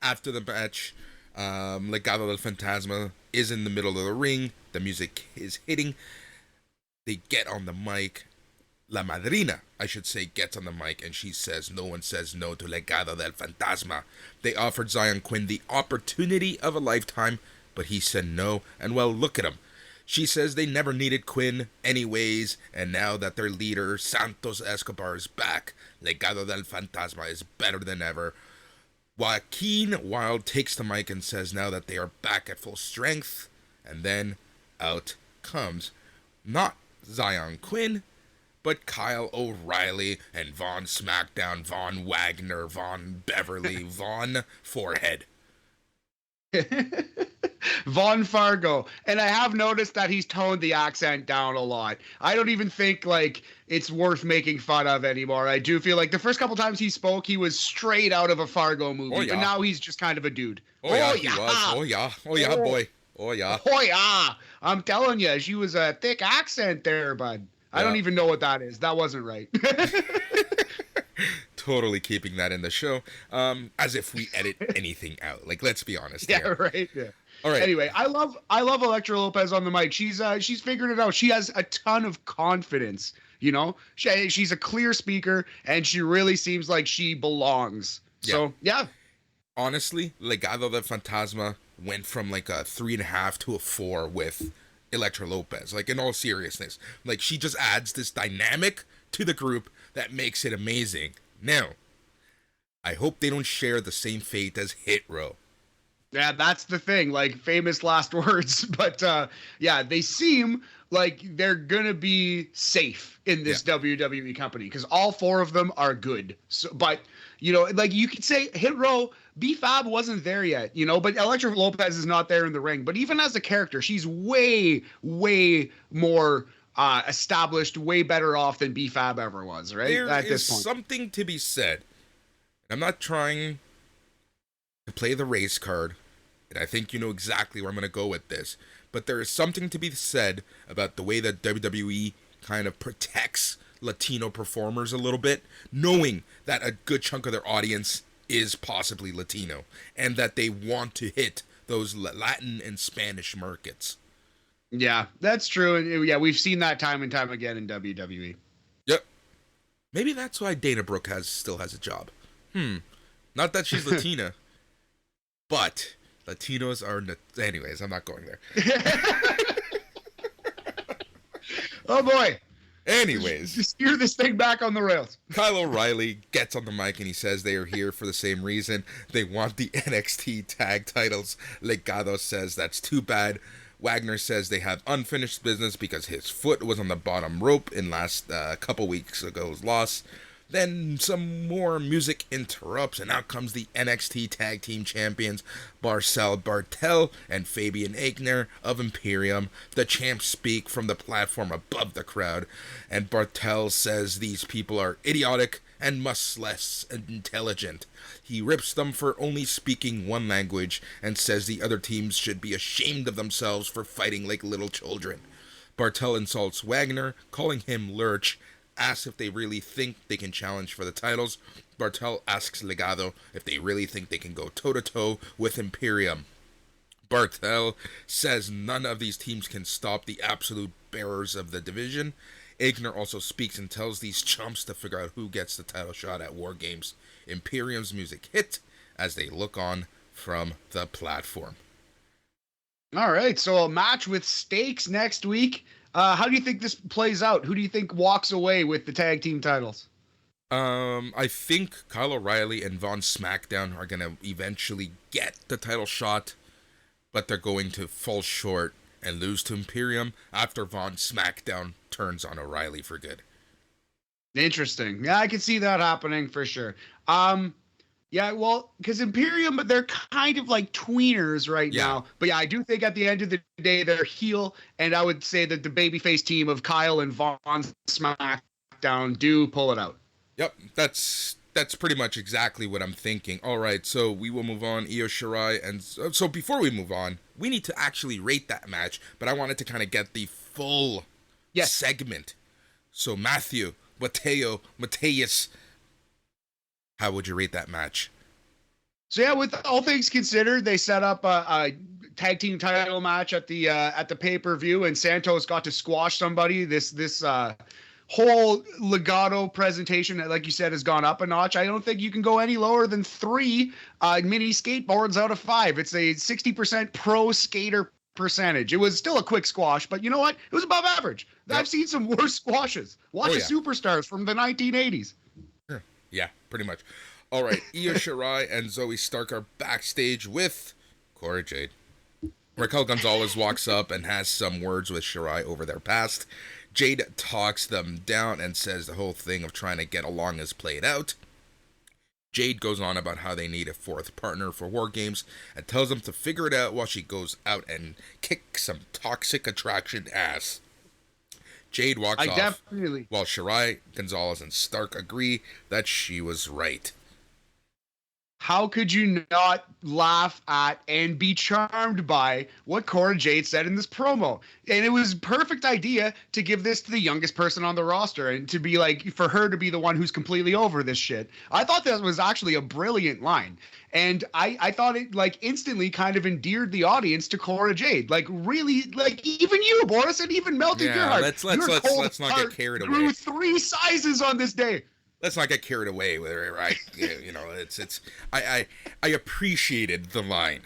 A: after the match. Legado del Fantasma is in the middle of the ring. The music is hitting. They get on the mic. La Madrina, I should say, gets on the mic, and she says no one says no to Legado del Fantasma. They offered Zion Quinn the opportunity of a lifetime, but he said no, and well, look at him. She says they never needed Quinn anyways, and now that their leader, Santos Escobar, is back, Legado del Fantasma is better than ever. Joaquin Wilde takes the mic and says now that they are back at full strength, and then out comes not Zion Quinn, but Kyle O'Reilly and Von Smackdown, Von Wagner, Von Beverly, Von Forehead.
B: Von Fargo. And I have noticed that he's toned the accent down a lot. I don't even think like it's worth making fun of anymore. I do feel like the first couple times he spoke, he was straight out of a Fargo movie.
A: Oh, yeah.
B: But now he's just kind of a dude.
A: Oh, yeah, he was. Oh, yeah. Oh, yeah, boy. Oh, yeah.
B: Oh, yeah. I'm telling you, she was a thick accent there, bud. I don't even know what that is. That wasn't right.
A: Totally keeping that in the show. As if we edit anything out. Like, let's be honest.
B: Yeah,
A: here.
B: right. Yeah.
A: All right.
B: Anyway, I love Elektra Lopez on the mic. She's figured it out. She has a ton of confidence. You know, she's a clear speaker, and she really seems like she belongs.
A: Yeah.
B: So yeah.
A: Honestly, Legado del Fantasma went from like a 3.5 to a 4 with Elektra Lopez. Like, in all seriousness, like, she just adds this dynamic to the group that makes it amazing. Now, I hope they don't share the same fate as Hit Row.
B: Yeah, that's the thing. Like, famous last words. But yeah, they seem like they're gonna be safe in this WWE company because all four of them are good. So, but you know, like you could say Hit Row, B-Fab wasn't there yet, you know, but Elektra Lopez is not there in the ring. But even as a character, she's way, way more established, way better off than B-Fab ever was, right?
A: There is something to be said. I'm not trying to play the race card, and I think you know exactly where I'm going to go with this. But there is something to be said about the way that WWE kind of protects Latino performers a little bit, knowing that a good chunk of their audience is possibly Latino, and that they want to hit those Latin and Spanish markets.
B: Yeah, that's true. And yeah, we've seen that time and time again in WWE.
A: Yep. Maybe that's why Dana Brooke still has a job. Not that she's Latina, but Latinos are... Anyways, I'm not going there.
B: Oh, boy.
A: Anyways.
B: Just steer this thing back on the rails.
A: Kyle O'Reilly gets on the mic and he says they are here for the same reason. They want the NXT tag titles. Legado says that's too bad. Wagner says they have unfinished business because his foot was on the bottom rope in last couple weeks ago's loss. Then some more music interrupts, and out comes the NXT Tag Team Champions, Marcel Bartel and Fabian Aichner of Imperium. The champs speak from the platform above the crowd, and Bartel says these people are idiotic and much less intelligent. He rips them for only speaking one language, and says the other teams should be ashamed of themselves for fighting like little children. Bartel insults Wagner, calling him Lurch, asks if they really think they can challenge for the titles. Bartel asks Legado if they really think they can go toe-to-toe with Imperium. Bartel says none of these teams can stop the absolute bearers of the division. Aichner also speaks and tells these chumps to figure out who gets the title shot at War Games. Imperium's music hit as they look on from the platform.
B: All right, so a match with stakes next week. How do you think this plays out? Who do you think walks away with the tag team titles?
A: I think Kyle O'Reilly and Von SmackDown are going to eventually get the title shot, but they're going to fall short and lose to Imperium after Von SmackDown turns on O'Reilly for good.
B: Interesting. Yeah, I can see that happening for sure. Yeah, well, because Imperium, they're kind of like tweeners right now. But yeah, I do think at the end of the day, they're heel. And I would say that the babyface team of Kyle and Von SmackDown do pull it out.
A: Yep, that's pretty much exactly what I'm thinking. All right, so we will move on. Io Shirai. And so before we move on, we need to actually rate that match. But I wanted to kind of get the full segment. So Matthew, Mateus, how would you rate that match?
B: So yeah, with all things considered, they set up a tag team title match at the pay-per-view, and Santos got to squash somebody. This whole Legado presentation, like you said, has gone up a notch. I don't think you can go any lower than 3 mini skateboards out of 5. It's a 60% pro skater percentage. It was still a quick squash, but you know what? It was above average. Yep. I've seen some worse squashes. Watch the Superstars from the 1980s.
A: Yeah, pretty much. All right, Io Shirai and Zoe Stark are backstage with Cora Jade. Raquel Gonzalez walks up and has some words with Shirai over their past. Jade talks them down and says the whole thing of trying to get along is played out. Jade goes on about how they need a fourth partner for War Games and tells them to figure it out while she goes out and kicks some Toxic Attraction ass. Jade walks off while Shirai, Gonzalez, and Stark agree that she was right.
B: How could you not laugh at and be charmed by what Cora Jade said in this promo? And it was a perfect idea to give this to the youngest person on the roster and to be like, for her to be the one who's completely over this shit. I thought that was actually a brilliant line. And I thought it like instantly kind of endeared the audience to Cora Jade. Like really, like even you, Boris, and even melted your heart.
A: Let's not get carried away.
B: Grew 3 sizes on this day.
A: Let's not get carried away with it, right? You know, I appreciated the line.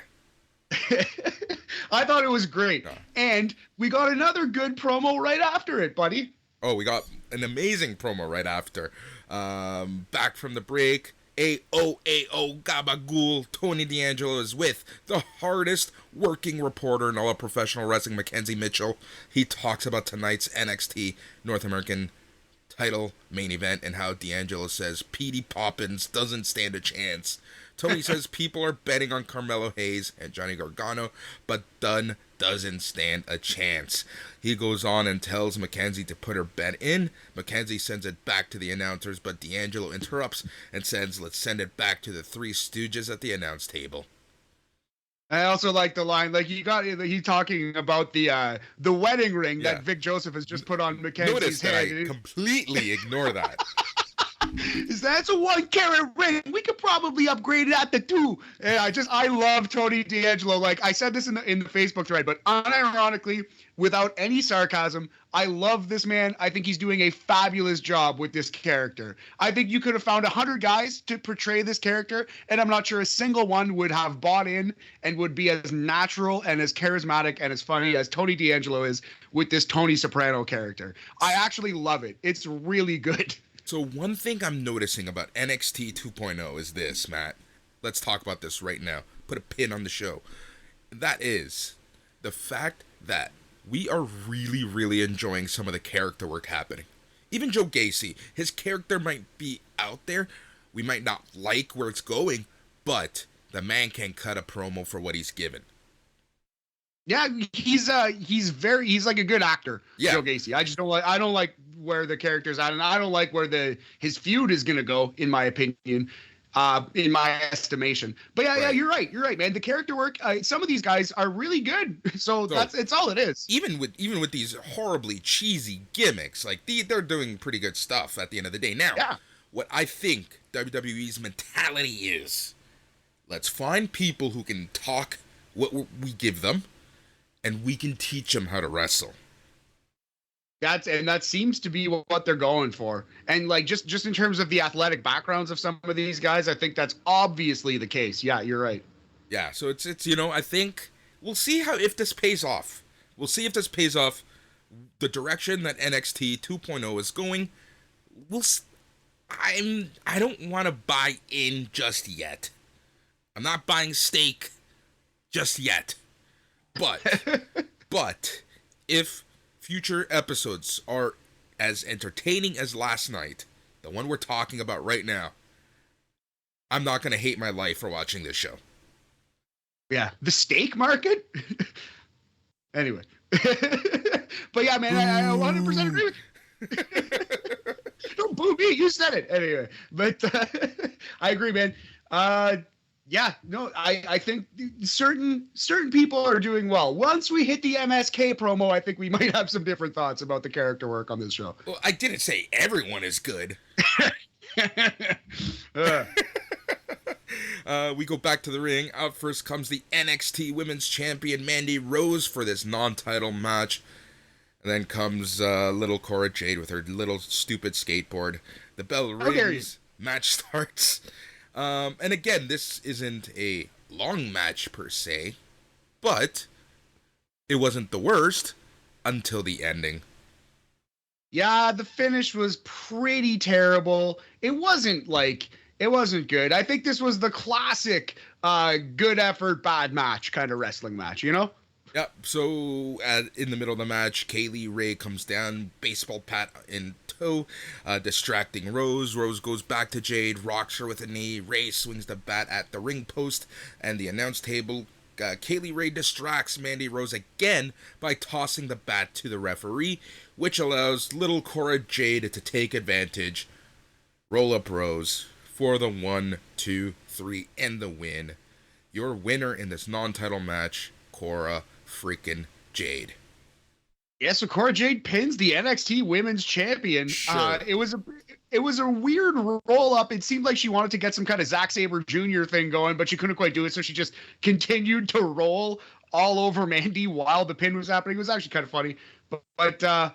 B: I thought it was great. And we got another good promo right after it, buddy.
A: Oh, we got an amazing promo right after. Back from the break, AO Gabagool, Tony D'Angelo is with the hardest working reporter in all of professional wrestling, Mackenzie Mitchell. He talks about tonight's NXT North American title main event and how D'Angelo says Petey Poppins doesn't stand a chance. Tony says people are betting on Carmelo Hayes and Johnny Gargano, but Dunn doesn't stand a chance. He goes on and tells Mackenzie to put her bet in. Mackenzie sends it back to the announcers, but D'Angelo interrupts and says let's send it back to the Three Stooges at the announce table.
B: I also like the line, like he talking about the wedding ring that Vic Joseph has just put on Mackenzie's head.
A: I completely ignore that.
B: That's a 1-carat ring. We could probably upgrade that to 2. And I love Tony D'Angelo. Like I said this in the Facebook thread, but unironically, without any sarcasm, I love this man. I think he's doing a fabulous job with this character. I think you could have found 100 guys to portray this character, and I'm not sure a single one would have bought in and would be as natural and as charismatic and as funny as Tony D'Angelo is with this Tony Soprano character. I actually love it. It's really good.
A: So one thing I'm noticing about NXT 2.0 is this, Matt. Let's talk about this right now. Put a pin on the show. That is the fact that we are really, really enjoying some of the character work happening. Even Joe Gacy, his character might be out there. We might not like where it's going, but the man can cut a promo for what he's given.
B: Yeah, he's like a good actor, Joe Gacy. I don't like where the character's at, and I don't like where his feud is gonna go, in my opinion, in my estimation. But yeah, you're right, man. The character work, some of these guys are really good. So it's all it is.
A: Even with these horribly cheesy gimmicks, like they're doing pretty good stuff at the end of the day. Now, what I think WWE's mentality is, let's find people who can talk what we give them, and we can teach them how to wrestle.
B: That seems to be what they're going for. And like just in terms of the athletic backgrounds of some of these guys, I think that's obviously the case. Yeah, you're right.
A: Yeah, so it's I think we'll see if this pays off. We'll see if this pays off. The direction that NXT 2.0 is going. I don't want to buy in just yet. I'm not buying steak just yet. But if future episodes are as entertaining as last night, the one we're talking about right now, I'm not going to hate my life for watching this show.
B: Yeah, the steak market? Anyway. But yeah, man, I 100% agree with you. Don't boo me, you said it. Anyway, but I agree, man. Yeah, no, I think certain people are doing well. Once we hit the MSK promo, I think we might have some different thoughts about the character work on this show.
A: Well, I didn't say everyone is good. We go back to the ring. Out first comes the NXT Women's Champion Mandy Rose for this non-title match. And then comes little Cora Jade with her little stupid skateboard. The bell rings. Match starts. And again, this isn't a long match per se, but it wasn't the worst until the ending.
B: Yeah, the finish was pretty terrible. It wasn't good. I think this was the classic good effort, bad match kind of wrestling match, you know?
A: Yep. So in the middle of the match, Kaylee Ray comes down, baseball bat in mailto, distracting Rose. Rose goes back to Jade, rocks her with a knee. Ray swings the bat at the ring post and the announce table. Kaylee Ray distracts Mandy Rose again by tossing the bat to the referee, which allows little Cora Jade to take advantage. Roll up Rose for the 1, 2, 3 and the win. Your winner in this non-title match, Cora freaking Jade.
B: Yeah, so Cora Jade pins the NXT Women's Champion.
A: Sure.
B: It was a weird roll up. It seemed like she wanted to get some kind of Zack Sabre Jr. thing going, but she couldn't quite do it, so she just continued to roll all over Mandy while the pin was happening. It was actually kind of funny, but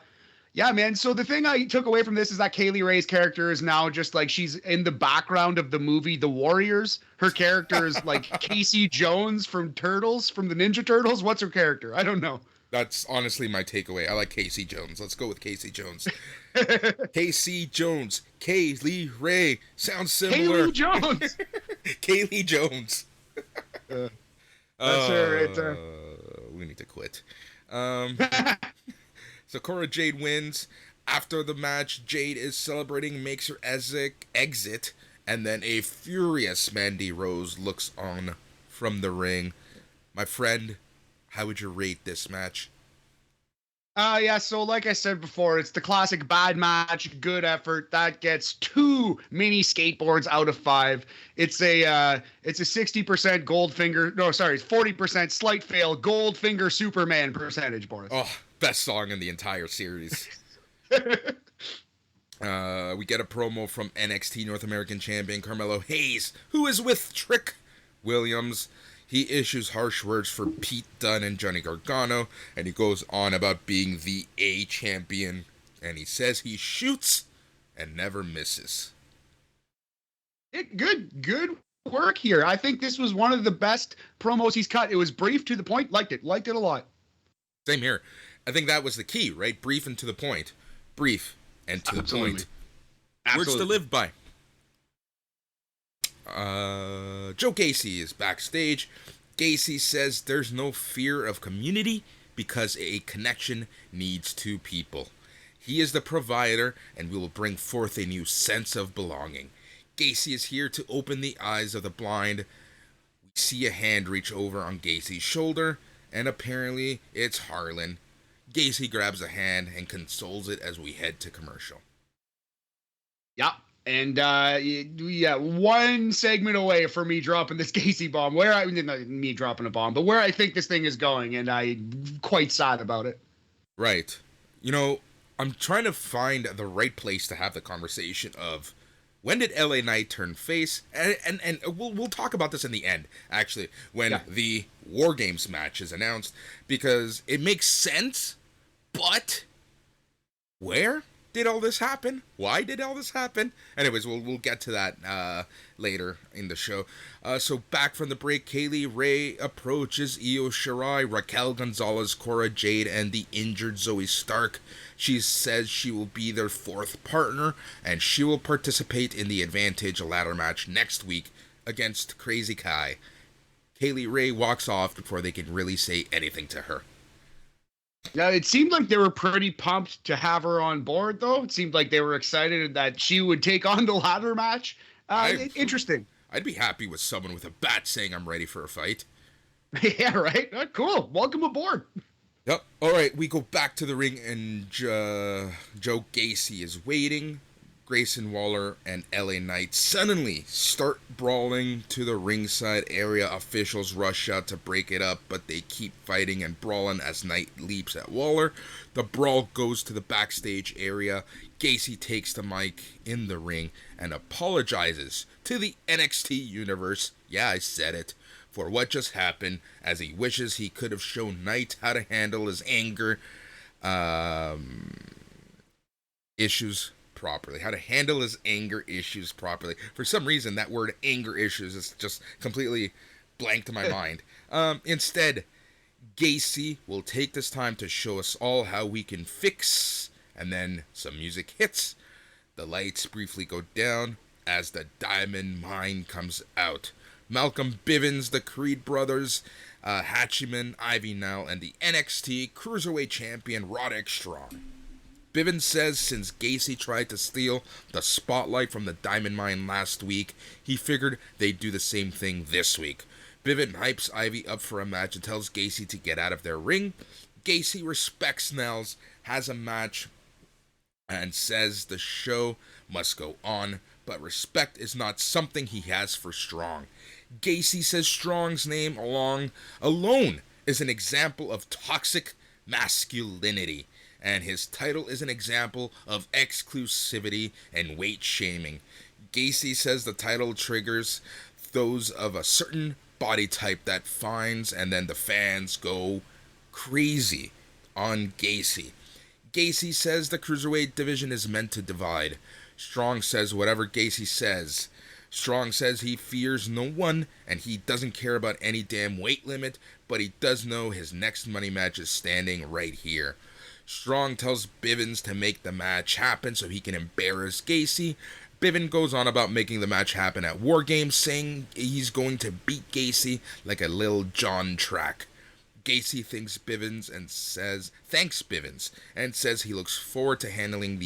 B: yeah, man. So the thing I took away from this is that Kaylee Ray's character is now just like she's in the background of the movie The Warriors. Her character is like Casey Jones from Turtles, from the Ninja Turtles. What's her character? I don't know.
A: That's honestly my takeaway. I like Casey Jones. Let's go with Casey Jones. Casey Jones. Kaylee Ray. Sounds similar.
B: Kaylee Jones.
A: Kaylee Jones.
B: That's her.
A: We need to quit. So Cora Jade wins. After the match, Jade is celebrating, makes her exit, and then a furious Mandy Rose looks on from the ring. My friend, how would you rate this match?
B: Yeah, so like I said before, it's the classic bad match, good effort. That gets 2 mini skateboards out of 5. It's a 60% Goldfinger. No, sorry, it's 40% slight fail Goldfinger Superman percentage, Boris.
A: Oh, best song in the entire series. We get a promo from NXT North American Champion Carmelo Hayes, who is with Trick Williams. He issues harsh words for Pete Dunne and Johnny Gargano, and he goes on about being the A champion, and he says he shoots and never misses.
B: Good work here. I think this was one of the best promos he's cut. It was brief, to the point. Liked it a lot.
A: Same here. I think that was the key, right? Brief and to the point. Brief and to the point. Words to live by. Joe Gacy is backstage. Gacy says there's no fear of community because a connection needs 2 people. He is the provider and will bring forth a new sense of belonging. Gacy is here to open the eyes of the blind. We see a hand reach over on Gacy's shoulder, and apparently it's Harlan. Gacy grabs a hand and consoles it as we head to commercial.
B: Yeah. And yeah, one segment away from me dropping this Gacy bomb. Not me dropping a bomb, but where I think this thing is going, and I'm quite sad about it.
A: Right. You know, I'm trying to find the right place to have the conversation of when did LA Knight turn face, and we'll talk about this in the end, actually, when the War Games match is announced, because it makes sense, but where did all this happen? Why did all this happen? Anyways, we'll get to that later in the show. So back from the break, Kaylee Ray approaches Io Shirai, Raquel Gonzalez, Cora Jade, and the injured Zoe Stark. She says she will be their 4th partner, and she will participate in the Advantage ladder match next week against Crazy Kai. Kaylee Ray walks off before they can really say anything to her.
B: Yeah, it seemed like they were pretty pumped to have her on board, though. It seemed like they were excited that she would take on the ladder match. Interesting.
A: I'd be happy with someone with a bat saying I'm ready for a fight.
B: Yeah, right? Cool. Welcome aboard.
A: Yep. All right, we go back to the ring, and Joe Gacy is waiting. Grayson Waller and LA Knight suddenly start brawling to the ringside area. Officials rush out to break it up, but they keep fighting and brawling as Knight leaps at Waller. The brawl goes to the backstage area. Gacy takes the mic in the ring and apologizes to the NXT universe, yeah, I said it, for what just happened, as he wishes he could have shown Knight how to handle his anger issues properly, how to handle his anger issues properly. For some reason, that word anger issues is just completely blank to my mind. Instead, Gacy will take this time to show us all how we can fix, and then some music hits. The lights briefly go down as the Diamond Mine comes out. Malcolm Bivens, the Creed brothers, Hachiman, Ivy Nile, and the NXT Cruiserweight Champion Roderick Strong. Bivens says since Gacy tried to steal the spotlight from the Diamond Mine last week, he figured they'd do the same thing this week. Bivens hypes Ivy up for a match and tells Gacy to get out of their ring. Gacy respects Nels, has a match, and says the show must go on, but respect is not something he has for Strong. Gacy says Strong's name alone is an example of toxic masculinity, and his title is an example of exclusivity and weight shaming. Gacy says the title triggers those of a certain body type that finds, and then the fans go crazy on Gacy. Gacy says the cruiserweight division is meant to divide. Strong says whatever Gacy says. Strong says he fears no one and he doesn't care about any damn weight limit, but he does know his next money match is standing right here. Strong tells Bivens to make the match happen so he can embarrass Gacy. Bivens goes on about making the match happen at War Games, saying he's going to beat Gacy like a Lil Jon track. Gacy thanks Bivens and says he looks forward to handling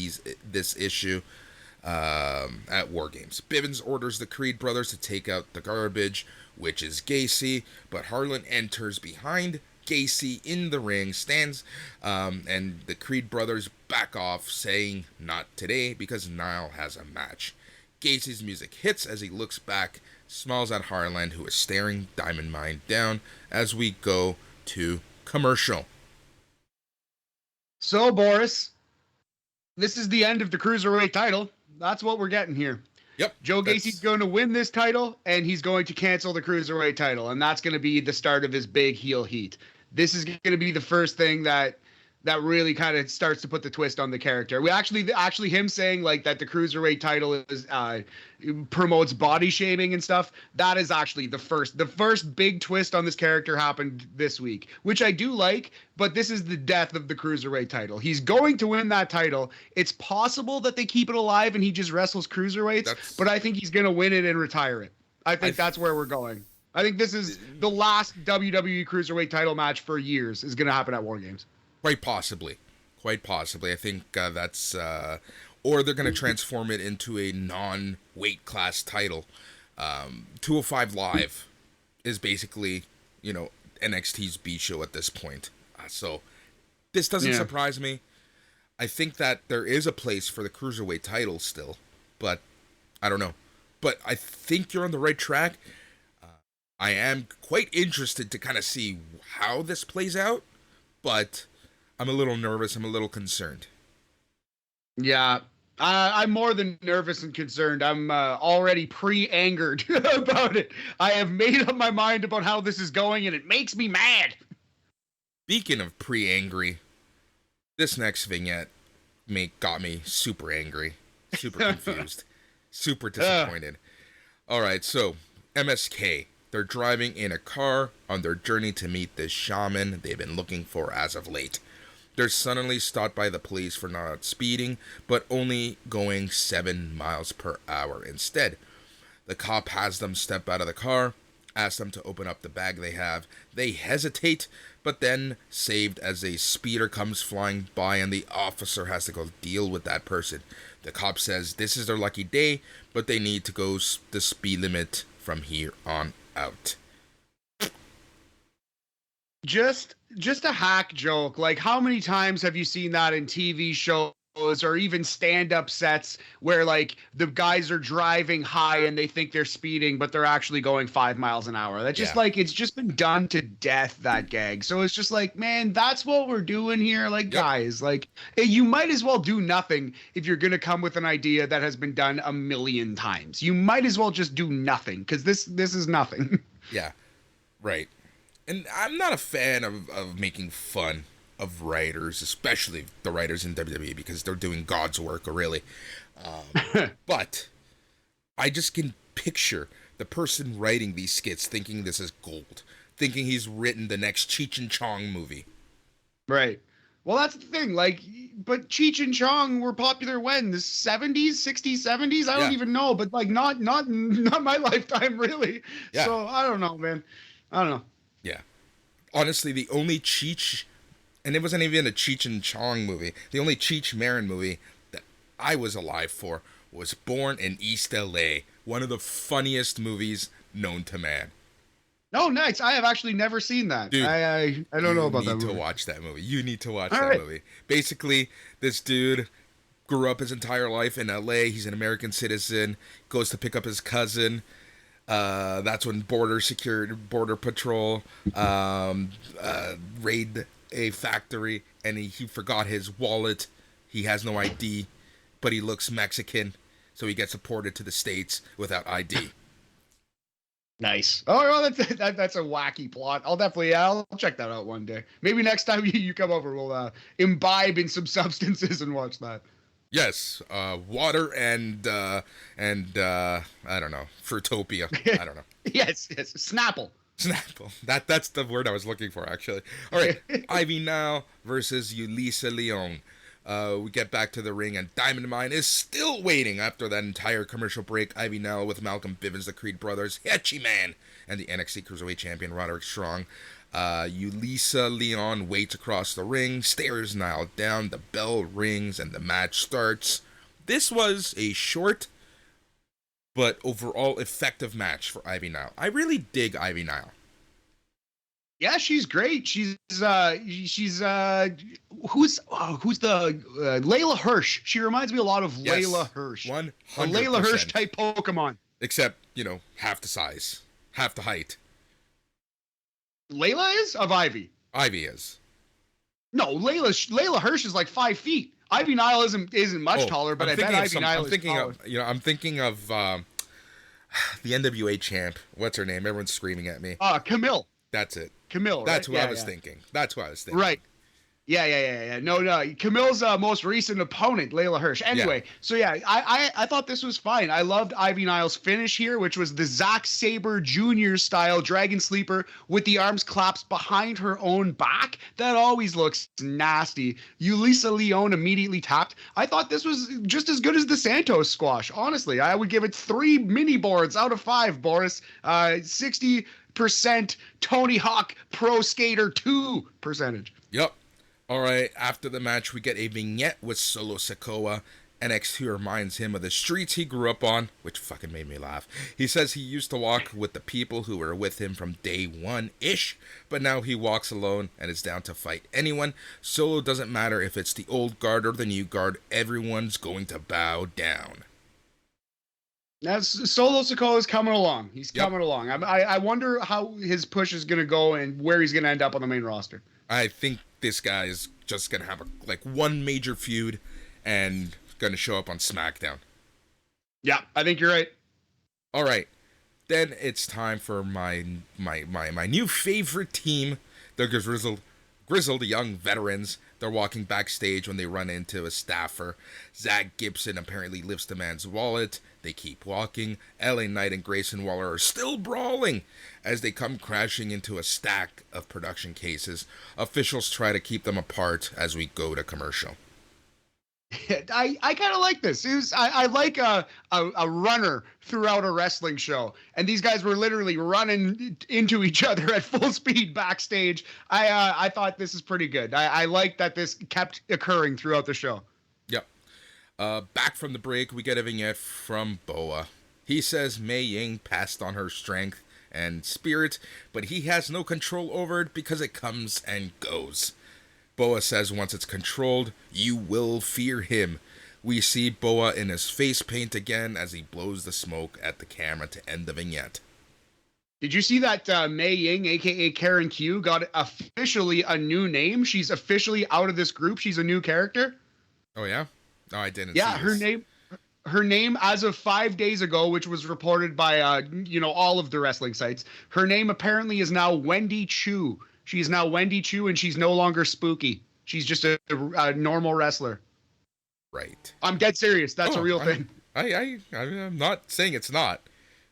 A: this issue at War Games. Bivens orders the Creed brothers to take out the garbage, which is Gacy, but Harlan enters behind Gacy in the ring, stands, and the Creed brothers back off, saying not today because Niall has a match. Gacy's music hits as he looks back, smiles at Harlan, who is staring Diamond Mine down, as we go to commercial.
B: So, Boris, this is the end of the Cruiserweight title. That's what we're getting here.
A: Yep.
B: Joe Gacy's going to win this title, and he's going to cancel the Cruiserweight title, and that's going to be the start of his big heel heat. This is going to be the first thing that really kind of starts to put the twist on the character. We actually him saying like that the Cruiserweight title is promotes body shaming and stuff. That is actually the first big twist on this character happened this week, which I do like, but this is the death of the Cruiserweight title. He's going to win that title. It's possible that they keep it alive and he just wrestles cruiserweights, but I think he's going to win it and retire it. I think that's where we're going. I think this is the last WWE Cruiserweight title match for years is going to happen at War Games.
A: Quite possibly. I think that's... or they're going to transform it into a non-weight class title. 205 Live is basically, NXT's B show at this point. So this doesn't surprise me. I think that there is a place for the Cruiserweight title still, but I don't know. But I think you're on the right track. I am quite interested to kind of see how this plays out, but I'm a little nervous. I'm a little concerned.
B: Yeah, I'm more than nervous and concerned. I'm already pre-angered about it. I have made up my mind about how this is going, and it makes me mad.
A: Speaking of pre-angry, this next vignette got me super angry, super confused, super disappointed. All right, so MSK. They're driving in a car on their journey to meet this shaman they've been looking for as of late. They're suddenly stopped by the police for not speeding, but only going 7 miles per hour instead. The cop has them step out of the car, asks them to open up the bag they have. They hesitate, but then saved as a speeder comes flying by and the officer has to go deal with that person. The cop says this is their lucky day, but they need to go the speed limit from here on out.
B: Just a hack joke. Like, how many times have you seen that in TV shows or even stand-up sets where like the guys are driving high and they think they're speeding, but they're actually going 5 miles an hour? That's just like, it's just been done to death, that gag. So it's just like, man, that's what we're doing here. Like, guys, like, you might as well do nothing if you're going to come with an idea that has been done a million times. You might as well just do nothing, because this is nothing.
A: Yeah, right. And I'm not a fan of making fun of writers, especially the writers in WWE, because they're doing God's work, really. But I just can picture the person writing these skits thinking this is gold, thinking he's written the next Cheech and Chong movie. Right.
B: Well, that's the thing. Like, but Cheech and Chong were popular when? The 70s, 60s, 70s? I don't even know. But like, not my lifetime, really. Yeah. So I don't know, man. I don't know.
A: Yeah. Honestly, the only Cheech And it wasn't even a Cheech and Chong movie. The only Cheech Marin movie that I was alive for was Born in East LA, one of the funniest movies known to man.
B: No, nice. I have actually never seen that.
A: Dude,
B: I don't know about that movie.
A: You need to watch that movie. You need to watch
B: All
A: that
B: right.
A: movie. Basically, this dude grew up his entire life in LA. He's an American citizen. Goes to pick up his cousin. That's when border patrol raid a factory, and he forgot his wallet. He has no ID, but he looks Mexican, so he gets deported to the States without ID.
B: Nice. Oh, well, that's a wacky plot. I'll check that out one day. Maybe next time you come over, we'll imbibe in some substances and watch that.
A: Yes, water and I don't know, Fruitopia. I don't know.
B: yes, Snapple.
A: Snapple. That's the word I was looking for, actually. All right, Ivy Nile versus Yulisa Leon. We get back to the ring, and Diamond Mine is still waiting after that entire commercial break. Ivy Nile with Malcolm Bivens, the Creed brothers, Hetchy Man, and the NXT Cruiserweight Champion Roderick Strong. Yulisa Leon waits across the ring, stares Nile down, the bell rings, and the match starts. This was a short but overall effective match for Ivy Nile. I really dig Ivy Nile.
B: Yeah, she's great. She's who's the Layla Hirsch. She reminds me a lot of
A: Yes,
B: Layla Hirsch.
A: 100%.
B: A Layla Hirsch type Pokemon.
A: Except, half the size, half the height.
B: Layla is of Ivy.
A: Ivy is.
B: No, Layla Hirsch is like 5 feet. Ivy Nile isn't much taller, but I bet Ivy Nile is taller.
A: I'm thinking of the NWA champ. What's her name? Everyone's screaming at me.
B: Camille.
A: That's it.
B: Camille.
A: That's
B: right?
A: who I was thinking. That's who I was thinking.
B: Right. Yeah. No. Camille's most recent opponent, Layla Hirsch. Anyway, so yeah, I thought this was fine. I loved Ivy Nile's finish here, which was the Zack Sabre Jr. style Dragon Sleeper with the arms collapsed behind her own back. That always looks nasty. Yulisa Leon immediately tapped. I thought this was just as good as the Santos squash. Honestly, I would give it 3 mini boards out of 5, Boris. 60% Tony Hawk Pro Skater 2 percentage.
A: Yep. All right, after the match, we get a vignette with Solo Sikoa. NXT reminds him of the streets he grew up on, which fucking made me laugh. He says he used to walk with the people who were with him from day one-ish, but now he walks alone and is down to fight anyone. Solo doesn't matter if it's the old guard or the new guard, everyone's going to bow down.
B: Now, Solo Sikoa is coming along. He's coming along. I wonder how his push is going to go and where he's going to end up on the main roster.
A: I think this guy is just going to have one major feud and going to show up on SmackDown.
B: Yeah, I think you're right.
A: All right. Then it's time for my new favorite team, the grizzled young veterans. They're walking backstage when they run into a staffer. Zach Gibson apparently lifts the man's wallet. They keep walking. LA Knight and Grayson Waller are still brawling as they come crashing into a stack of production cases. Officials try to keep them apart as we go to commercial.
B: I kind of like this. I like a runner throughout a wrestling show, and these guys were literally running into each other at full speed backstage. I thought this is pretty good. I like that this kept occurring throughout the show.
A: Yep. Back from the break, we get a vignette from Boa. He says Mei Ying passed on her strength and spirit, but he has no control over it because it comes and goes. Boa says once it's controlled, you will fear him. We see Boa in his face paint again as he blows the smoke at the camera to end the vignette.
B: Did you see that Mei Ying, a.k.a. Karen Q, got officially a new name? She's officially out of this group. She's a new character.
A: Oh, yeah? No, I didn't
B: see this. Her name as of 5 days ago, which was reported by, all of the wrestling sites, her name apparently is now Wendy Chu. She's now Wendy Chu, and she's no longer spooky. She's just a normal wrestler.
A: Right.
B: I'm dead serious. That's a real thing.
A: I'm not saying it's not.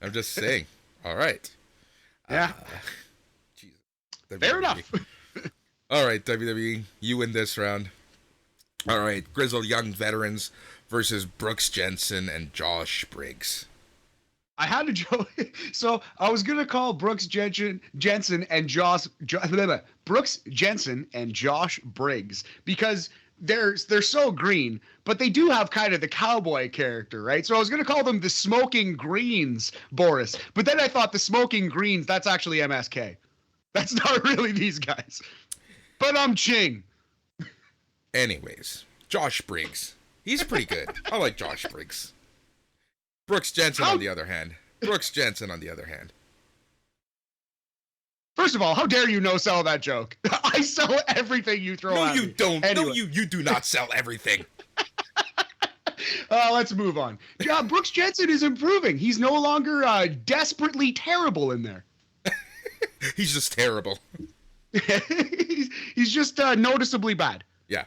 A: I'm just saying. All right.
B: Yeah.
A: Jesus.
B: Fair enough.
A: All right, WWE, you win this round. All right, grizzled young veterans versus Brooks Jensen and Josh Briggs.
B: I had a joke. So I was gonna call Jensen and Brooks Jensen and Josh Briggs because they're so green, but they do have kind of the cowboy character, right? So I was gonna call them the Smoking Greens, Boris. But then I thought the Smoking Greens, that's actually MSK. That's not really these guys. But I'm Ching.
A: Anyways, Josh Briggs. He's pretty good. I like Josh Briggs. Brooks Jensen on the other hand.
B: First of all, how dare you no sell that joke? I sell everything you throw at me.
A: No, you don't.
B: Anyway.
A: No, you do not sell everything.
B: Let's move on. Brooks Jensen is improving. He's no longer desperately terrible in there.
A: He's just terrible.
B: he's just noticeably bad.
A: Yeah.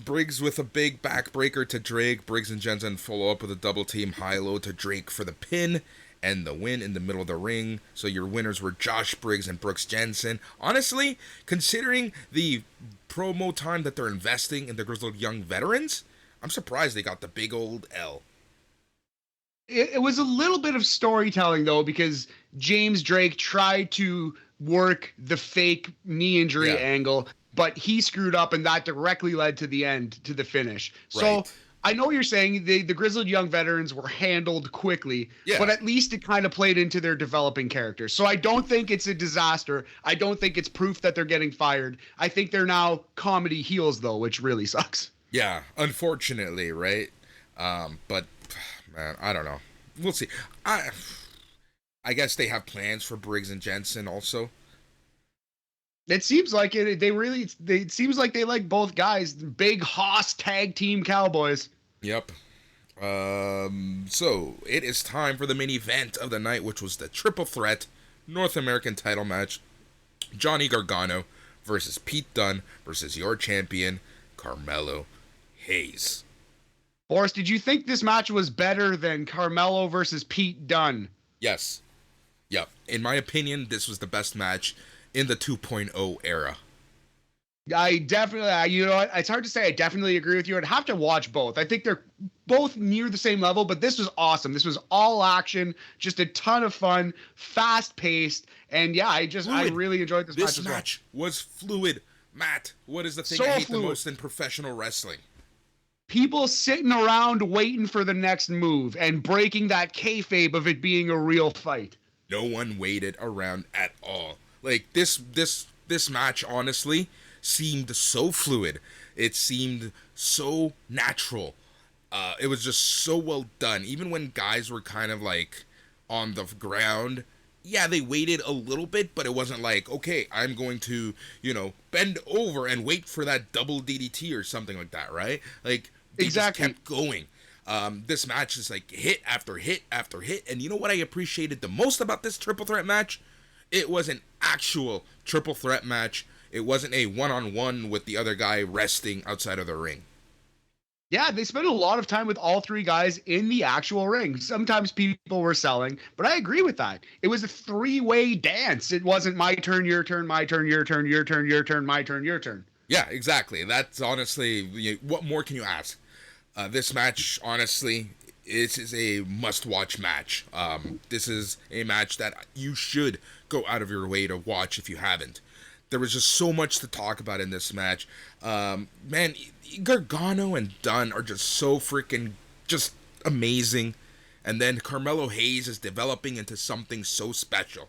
A: Briggs with a big backbreaker to Drake. Briggs and Jensen follow up with a double team high-low to Drake for the pin and the win in the middle of the ring. So your winners were Josh Briggs and Brooks Jensen. Honestly, considering the promo time that they're investing in the grizzled young veterans, I'm surprised they got the big old L.
B: It was a little bit of storytelling, though, because James Drake tried to work the fake knee injury angle, but he screwed up, and that directly led to the end, to the finish. Right. So I know you're saying the grizzled young veterans were handled quickly, but at least it kind of played into their developing characters. So I don't think it's a disaster. I don't think it's proof that they're getting fired. I think they're now comedy heels, though, which really sucks.
A: Yeah, unfortunately, right? But, man, I don't know. We'll see. I guess they have plans for Briggs and Jensen also.
B: It seems like it. It seems like they like both guys. Big Hoss tag team cowboys.
A: Yep. So it is time for the main event of the night, which was the triple threat North American title match. Johnny Gargano versus Pete Dunne versus your champion, Carmelo Hayes.
B: Boris, did you think this match was better than Carmelo versus Pete Dunne?
A: Yes. Yep. In my opinion, this was the best match in the 2.0 era.
B: I definitely, you know what? It's hard to say. I definitely agree with you. I'd have to watch both. I think they're both near the same level, but this was awesome. This was all action, just a ton of fun, fast paced, and yeah, I really enjoyed this match.
A: This match was fluid. Matt, what is the thing I hate the most in professional wrestling?
B: People sitting around waiting for the next move and breaking that kayfabe of it being a real fight.
A: No one waited around at all. Like this match, honestly, seemed so fluid. It seemed so natural. It was just so well done. Even when guys were kind of like on the ground, yeah, they waited a little bit, but it wasn't like, okay, I'm going to, bend over and wait for that double DDT or something like that, right? Like, they just kept going. This match is like hit after hit after hit. And you know what I appreciated the most about this triple threat match? It was an actual triple threat match. It wasn't a one-on-one with the other guy resting outside of the ring.
B: Yeah, they spent a lot of time with all three guys in the actual ring. Sometimes people were selling, but I agree with that. It was a three-way dance. It wasn't my turn, your turn, my turn, your turn, your turn, your turn, my turn, your turn.
A: Yeah, exactly. That's honestly, what more can you ask? This match, honestly, is a must-watch match. This is a match that you should go out of your way to watch if you haven't. There was just so much to talk about in this match. Man, Gargano and Dunne are just so freaking just amazing. And then Carmelo Hayes is developing into something so special.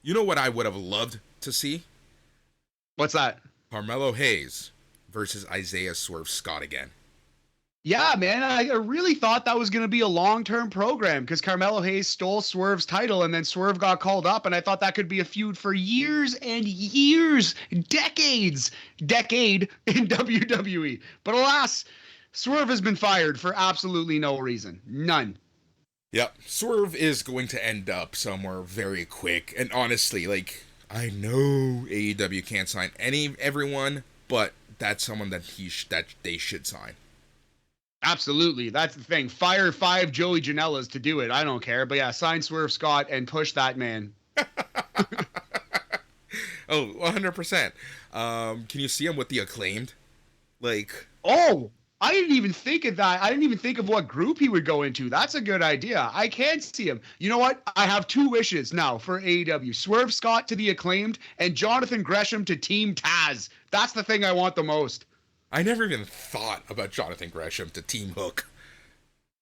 A: You know what I would have loved to see?
B: What's that?
A: Carmelo Hayes versus Isaiah Swerve Scott again.
B: Yeah, man, I really thought that was going to be a long-term program because Carmelo Hayes stole Swerve's title and then Swerve got called up, and I thought that could be a feud for years and years, decade in WWE. But alas, Swerve has been fired for absolutely no reason. None.
A: Yep, Swerve is going to end up somewhere very quick, and honestly, I know AEW can't sign everyone, but that's someone that they should sign.
B: Absolutely. That's the thing. Fire 5 Joey Janela's to do it. I don't care. But yeah, sign Swerve Scott and push that man. Oh,
A: 100%. Can you see him with the Acclaimed?
B: Oh, I didn't even think of that. I didn't even think of what group he would go into. That's a good idea. I can see him. You know what? I have 2 wishes now for AEW. Swerve Scott to the Acclaimed and Jonathan Gresham to Team Taz. That's the thing I want the most.
A: I never even thought about Jonathan Gresham to Team Hook.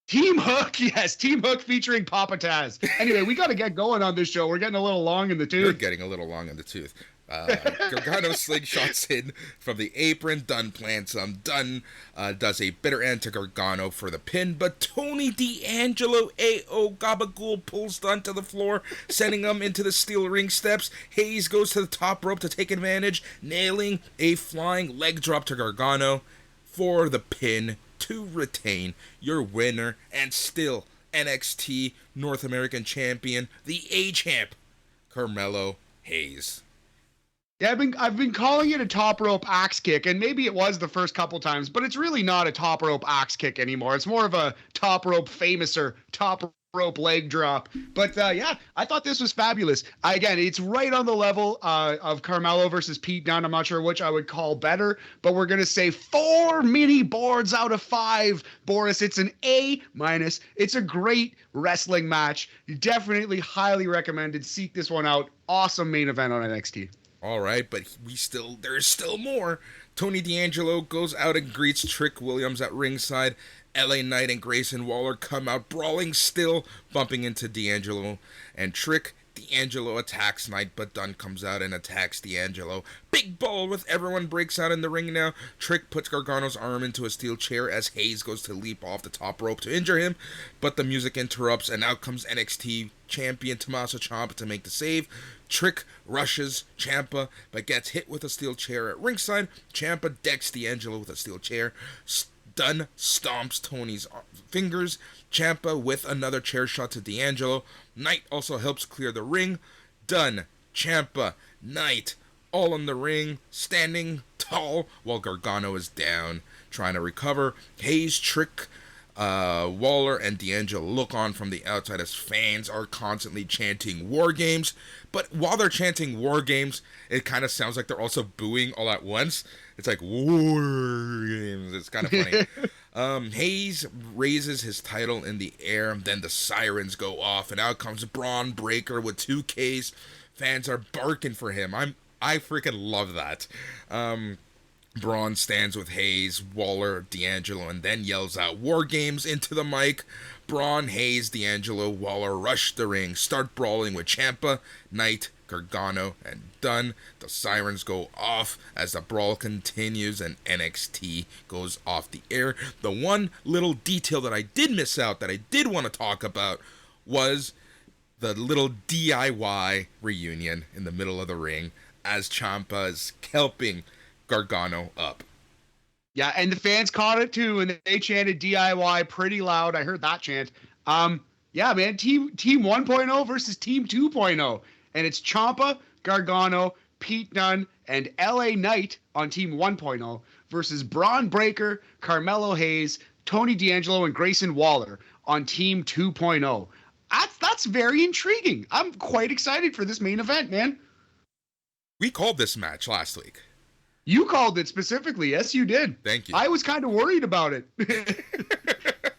B: Team Hook, yes. Team Hook featuring Papa Taz. Anyway, we got to get going on this show. We're getting a little long in the tooth.
A: You're getting a little long in the tooth. Gargano slingshots in from the apron. Dunn plants him. Dunn does a bitter end to Gargano for the pin, but Tony D'Angelo A.O. Gabagool pulls Dunn to the floor, sending him into the steel ring steps. Hayes goes to the top rope to take advantage, nailing a flying leg drop to Gargano for the pin to retain. Your winner and still NXT North American Champion, the A-Champ, Carmelo Hayes.
B: Yeah, I've been calling it a top rope axe kick, and maybe it was the first couple times, but it's really not a top rope axe kick anymore. It's more of a top rope famouser, top rope leg drop. But yeah, I thought this was fabulous. Again, it's right on the level of Carmelo versus Pete Dunne. I'm not sure which I would call better, but we're going to say 4 mini boards out of 5. Boris, it's an A-. It's a great wrestling match. Definitely highly recommended. Seek this one out. Awesome main event on NXT.
A: All right, but there's still more. Tony D'Angelo goes out and greets Trick Williams at ringside. LA Knight and Grayson Waller come out brawling still, bumping into D'Angelo and Trick. D'Angelo attacks Knight, but Dunn comes out and attacks D'Angelo. Big ball with everyone breaks out in the ring now. Trick puts Gargano's arm into a steel chair as Hayes goes to leap off the top rope to injure him, but the music interrupts and out comes NXT champion Tommaso Ciampa to make the save. Trick rushes Ciampa, but gets hit with a steel chair at ringside. Ciampa decks D'Angelo with a steel chair. Dunn stomps Tony's fingers. Ciampa with another chair shot to D'Angelo. Knight also helps clear the ring. Dunn, Ciampa, Knight, all in the ring, standing tall while Gargano is down, trying to recover. Hayes, Trick, Waller, and D'Angelo look on from the outside as fans are constantly chanting War Games. But while they're chanting War Games, it kind of sounds like they're also booing all at once. It's like War Games. It's kind of funny. Hayes raises his title in the air. Then the sirens go off, and out comes Braun Breaker with 2 Ks. Fans are barking for him. I freaking love that. Braun stands with Hayes, Waller, D'Angelo, and then yells out War Games into the mic. Braun, Hayes, D'Angelo, Waller rush the ring, start brawling with Ciampa, Knight, Gargano, and Dunn. The sirens go off as the brawl continues and NXT goes off the air. The one little detail that I did miss out that I did want to talk about was the little DIY reunion in the middle of the ring as Ciampa is helping Gargano up.
B: Yeah, and the fans caught it too, and they chanted DIY pretty loud. I heard that chant. Yeah, man, Team 1.0 versus Team 2.0. And it's Ciampa, Gargano, Pete Dunne, and LA Knight on Team 1.0 versus Braun Breaker, Carmelo Hayes, Tony D'Angelo, and Grayson Waller on Team 2.0. That's very intriguing. I'm quite excited for this main event, man.
A: We called this match last week.
B: You called it specifically. Yes, you did.
A: Thank you.
B: I was kind of worried about it.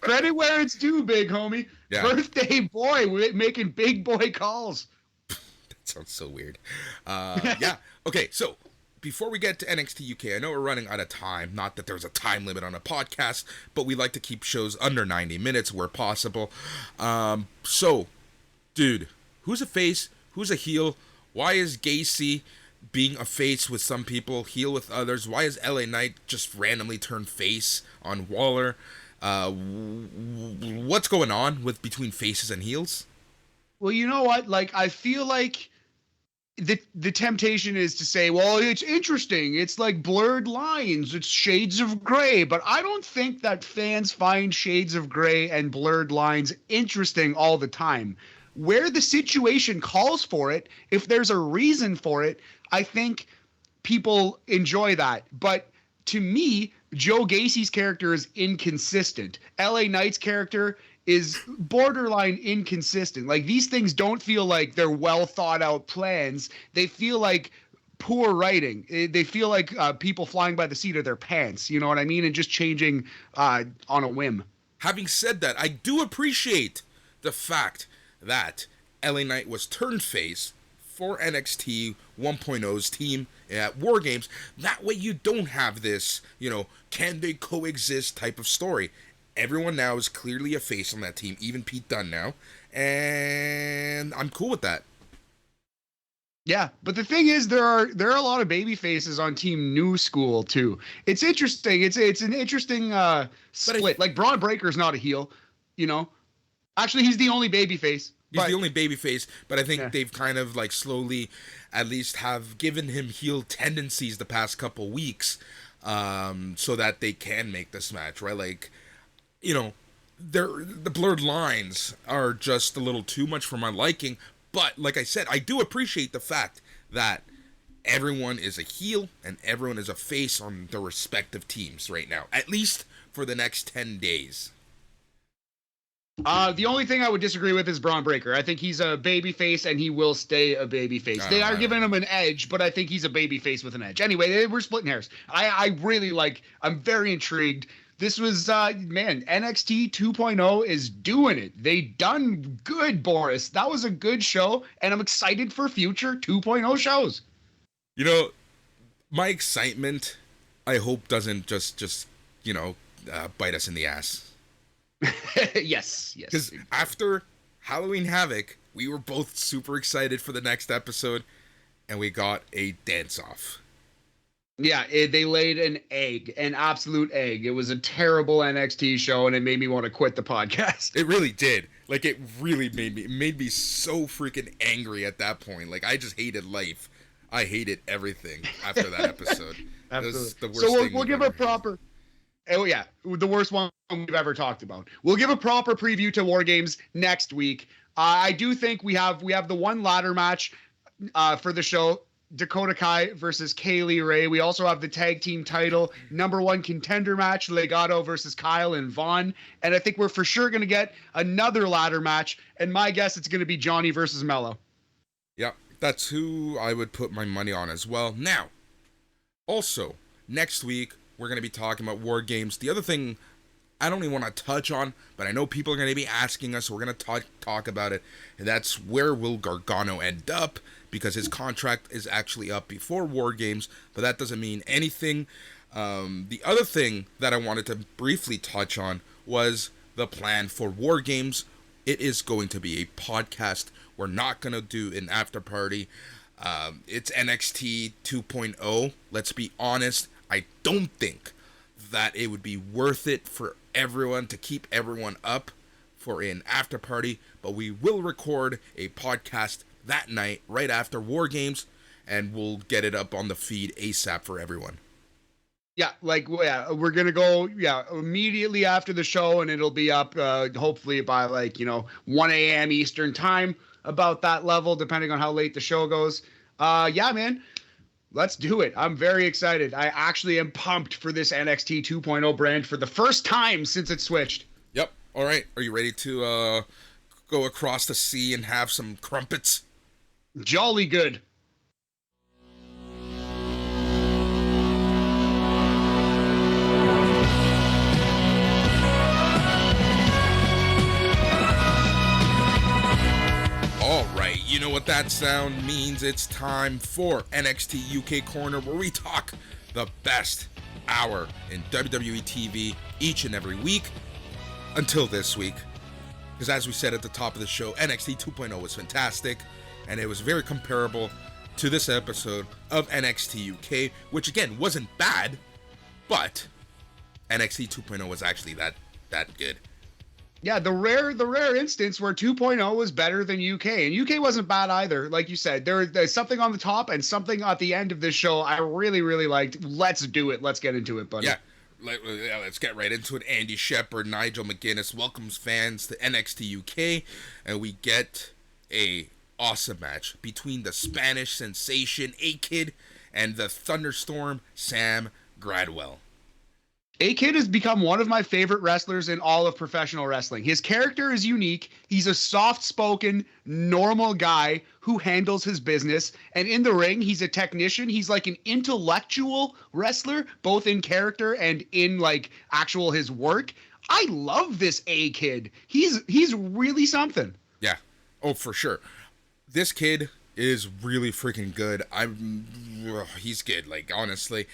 B: Credit where it's due, big homie. Yeah. Birthday boy making big boy calls.
A: That sounds so weird. Yeah. Okay, so before we get to NXT UK, I know we're running out of time. Not that there's a time limit on a podcast, but we like to keep shows under 90 minutes where possible. So, dude, who's a face? Who's a heel? Why is Gacy being a face with some people, heel with others? Why is LA Knight just randomly turned face on Waller? What's going on between faces and heels?
B: Well, you know what? Like, I feel like the temptation is to say, well, it's interesting. It's like blurred lines. It's shades of gray. But I don't think that fans find shades of gray and blurred lines interesting all the time. Where the situation calls for it, if there's a reason for it, I think people enjoy that. But to me, Joe Gacy's character is inconsistent. LA Knight's character is borderline inconsistent. Like, these things don't feel like they're well thought out plans. They feel like poor writing. They feel like people flying by the seat of their pants. You know what I mean? And just changing on a whim.
A: Having said that, I do appreciate the fact that LA Knight was turned face for NXT 1.0's team at War Games. That way you don't have this, can they coexist type of story. Everyone now is clearly a face on that team, even Pete Dunne now, and I'm cool with that.
B: Yeah, but the thing is, there are a lot of baby faces on Team New School too. It's interesting. It's an interesting split. Like Braun Breaker's not a heel, Actually, he's the only baby face.
A: He's the only baby face, but I think they've kind of like slowly, at least, have given him heel tendencies the past couple weeks, so that they can make this match right. Like, the blurred lines are just a little too much for my liking. But, like I said, I do appreciate the fact that everyone is a heel and everyone is a face on their respective teams right now. At least for the next 10 days.
B: The only thing I would disagree with is Braun Breaker. I think he's a babyface and he will stay a babyface. They are giving him an edge, but I think he's a babyface with an edge. Anyway, we're splitting hairs. I'm very intrigued. This was, NXT 2.0 is doing it. They done good, Boris. That was a good show, and I'm excited for future 2.0 shows.
A: My excitement, I hope, doesn't just bite us in the ass.
B: Yes.
A: Because after Halloween Havoc, we were both super excited for the next episode, and we got a dance-off.
B: Yeah, they laid an absolute egg. It was a terrible NXT show, and it made me want to quit the podcast.
A: It really did. Like, it really made me so freaking angry at that point. Like, I just hated life. I hated everything after that episode.
B: Absolutely.
A: It was the worst
B: so
A: thing
B: we'll give a proper... Oh, yeah, the worst one we've ever talked about. We'll give a proper preview to War Games next week. I do think we have the one ladder match for the show. Dakota Kai versus Kaylee Ray. We also have the tag team title #1 contender match, Legado versus Kyle and Vaughn. And I think we're for sure going to get another ladder match. And my guess, it's going to be Johnny versus Mello.
A: Yeah, that's who I would put my money on as well. Now, also, next week, we're going to be talking about War Games. The other thing I don't even want to touch on, but I know people are going to be asking us, so we're going to talk about it. And that's, where will Gargano end up? Because his contract is actually up before War Games, but that doesn't mean anything. The other thing that I wanted to briefly touch on was the plan for War Games. It is going to be a podcast. We're not going to do an after party. It's NXT 2.0. Let's be honest. I don't think that it would be worth it for everyone to keep everyone up for an after party, but we will record a podcast that night right after War Games, and we'll get it up on the feed ASAP for everyone.
B: Yeah, we're gonna go immediately after the show, and it'll be up hopefully by 1 a.m. Eastern time, about that level, depending on how late the show goes. Man, let's do it. I'm very excited. I actually am pumped for this NXT 2.0 brand for the first time since it switched.
A: Yep. All right. Are you ready to go across the sea and have some crumpets?
B: Jolly good.
A: All right, you know what that sound means. It's time for NXT UK Corner, where we talk the best hour in WWE TV each and every week until this week. Because as we said at the top of the show, NXT 2.0 was fantastic, and it was very comparable to this episode of NXT UK, which again wasn't bad, but NXT 2.0 was actually that good.
B: Yeah, the rare instance where 2.0 was better than UK, and UK wasn't bad either. Like you said, there's something on the top and something at the end of this show I really, really liked. Let's do it. Let's get into it, buddy.
A: Yeah. Let's get right into it. Andy Shepherd, Nigel McGuinness welcomes fans to NXT UK, and we get a awesome match between the Spanish sensation A-Kid and the Thunderstorm Sam Gradwell.
B: A-Kid has become one of my favorite wrestlers in all of professional wrestling. His character is unique. He's a soft-spoken, normal guy who handles his business. And in the ring, he's a technician. He's like an intellectual wrestler, both in character and in like actual his work. I love this A-Kid. He's really something.
A: Yeah. Oh, for sure. This kid is really freaking good. He's good. Like, honestly,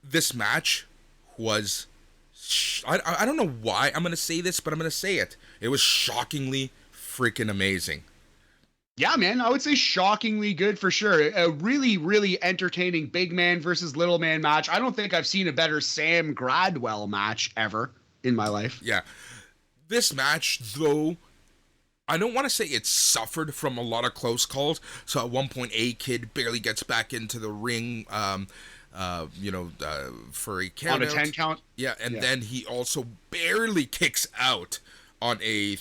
A: this match was, I don't know why I'm going to say this, but I'm going to say it. It was shockingly freaking amazing.
B: Yeah, man, I would say shockingly good for sure. A really, really entertaining big man versus little man match. I don't think I've seen a better Sam Gradwell match ever in my life.
A: Yeah. This match, though, I don't want to say it suffered from a lot of close calls. So at one point, A-Kid barely gets back into the ring, for a count.
B: On a 10 count?
A: Yeah, and then he also barely kicks out on a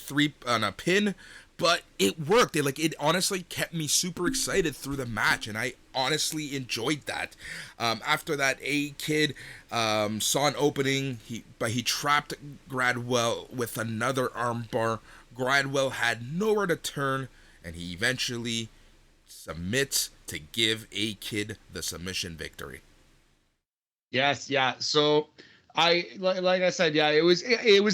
A: pin, but it worked. It honestly kept me super excited through the match, and I honestly enjoyed that. After that, A-Kid saw an opening, but he trapped Gradwell with another armbar. Gradwell had nowhere to turn, and he eventually submits to give A-Kid the submission victory.
B: Yes, yeah. So like I said, yeah, it was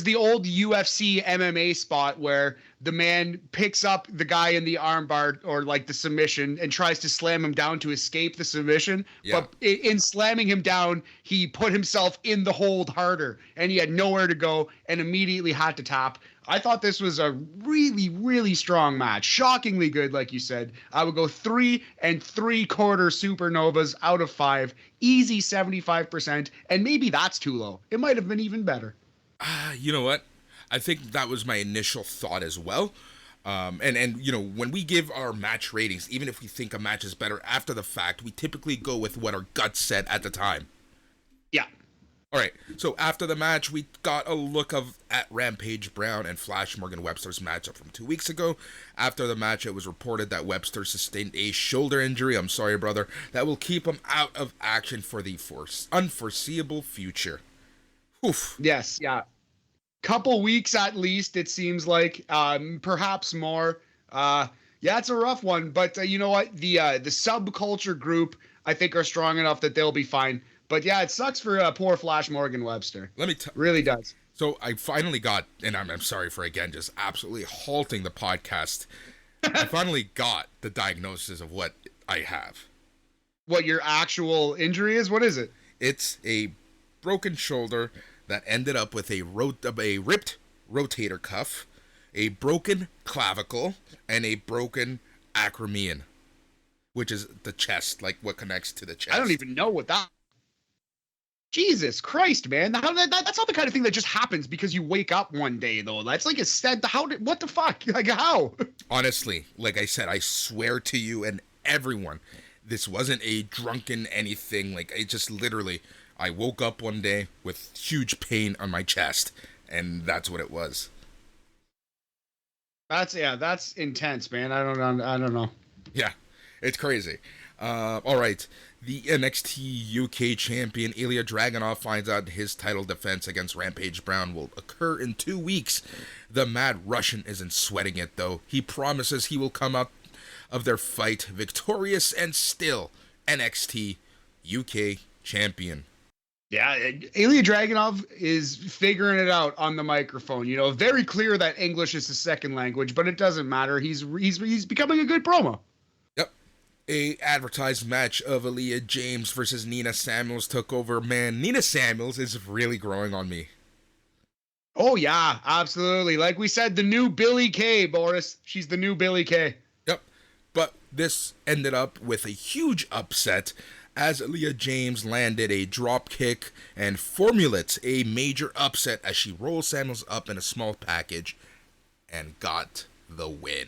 B: the old UFC MMA spot where the man picks up the guy in the armbar or like the submission and tries to slam him down to escape the submission. Yeah. But in slamming him down, he put himself in the hold harder and he had nowhere to go and immediately had to tap. I thought this was a really, really strong match. Shockingly good, like you said. I would go 3 3/4 supernovas out of 5. Easy 75%. And maybe that's too low. It might have been even better.
A: You know what? I think that was my initial thought as well. And when we give our match ratings, even if we think a match is better after the fact, we typically go with what our gut said at the time.
B: Yeah.
A: All right, so after the match, we got a look at Rampage Brown and Flash Morgan Webster's matchup from 2 weeks ago. After the match, it was reported that Webster sustained a shoulder injury, I'm sorry, brother, that will keep him out of action for the unforeseeable future. Oof.
B: Yes, yeah. Couple weeks at least, it seems like, perhaps more. Yeah, it's a rough one, but you know what? The subculture group, I think, are strong enough that they'll be fine. But yeah, it sucks for poor Flash Morgan Webster. Really does.
A: So I finally got, and I'm sorry for again just absolutely halting the podcast. I finally got the diagnosis of what I have.
B: What your actual injury is? What is it?
A: It's a broken shoulder that ended up with a ripped rotator cuff, a broken clavicle, and a broken acromion, which is the chest, like what connects to the chest.
B: I don't even know what that. Jesus Christ, man. That's not the kind of thing that just happens because you wake up one day, though. That's like what the fuck? Like, how?
A: Honestly, like I said, I swear to you and everyone, this wasn't a drunken anything. Like, it just literally, I woke up one day with huge pain on my chest, and that's what it was.
B: That's intense, man. I don't know.
A: Yeah, it's crazy. All right. The NXT UK champion Ilya Dragunov finds out his title defense against Rampage Brown will occur in 2 weeks. The Mad Russian isn't sweating it, though. He promises he will come out of their fight victorious and still NXT UK champion.
B: Yeah, Ilya Dragunov is figuring it out on the microphone. You know, very clear that English is his second language, but it doesn't matter. He's becoming a good promo.
A: A advertised match of Aaliyah James versus Nina Samuels took over. Man, Nina Samuels is really growing on me.
B: Oh, yeah, absolutely. Like we said, the new Billy Kay, Boris. She's the new Billy Kay.
A: Yep. But this ended up with a huge upset as Aaliyah James landed a drop kick and formulates a major upset as she rolls Samuels up in a small package and got the win.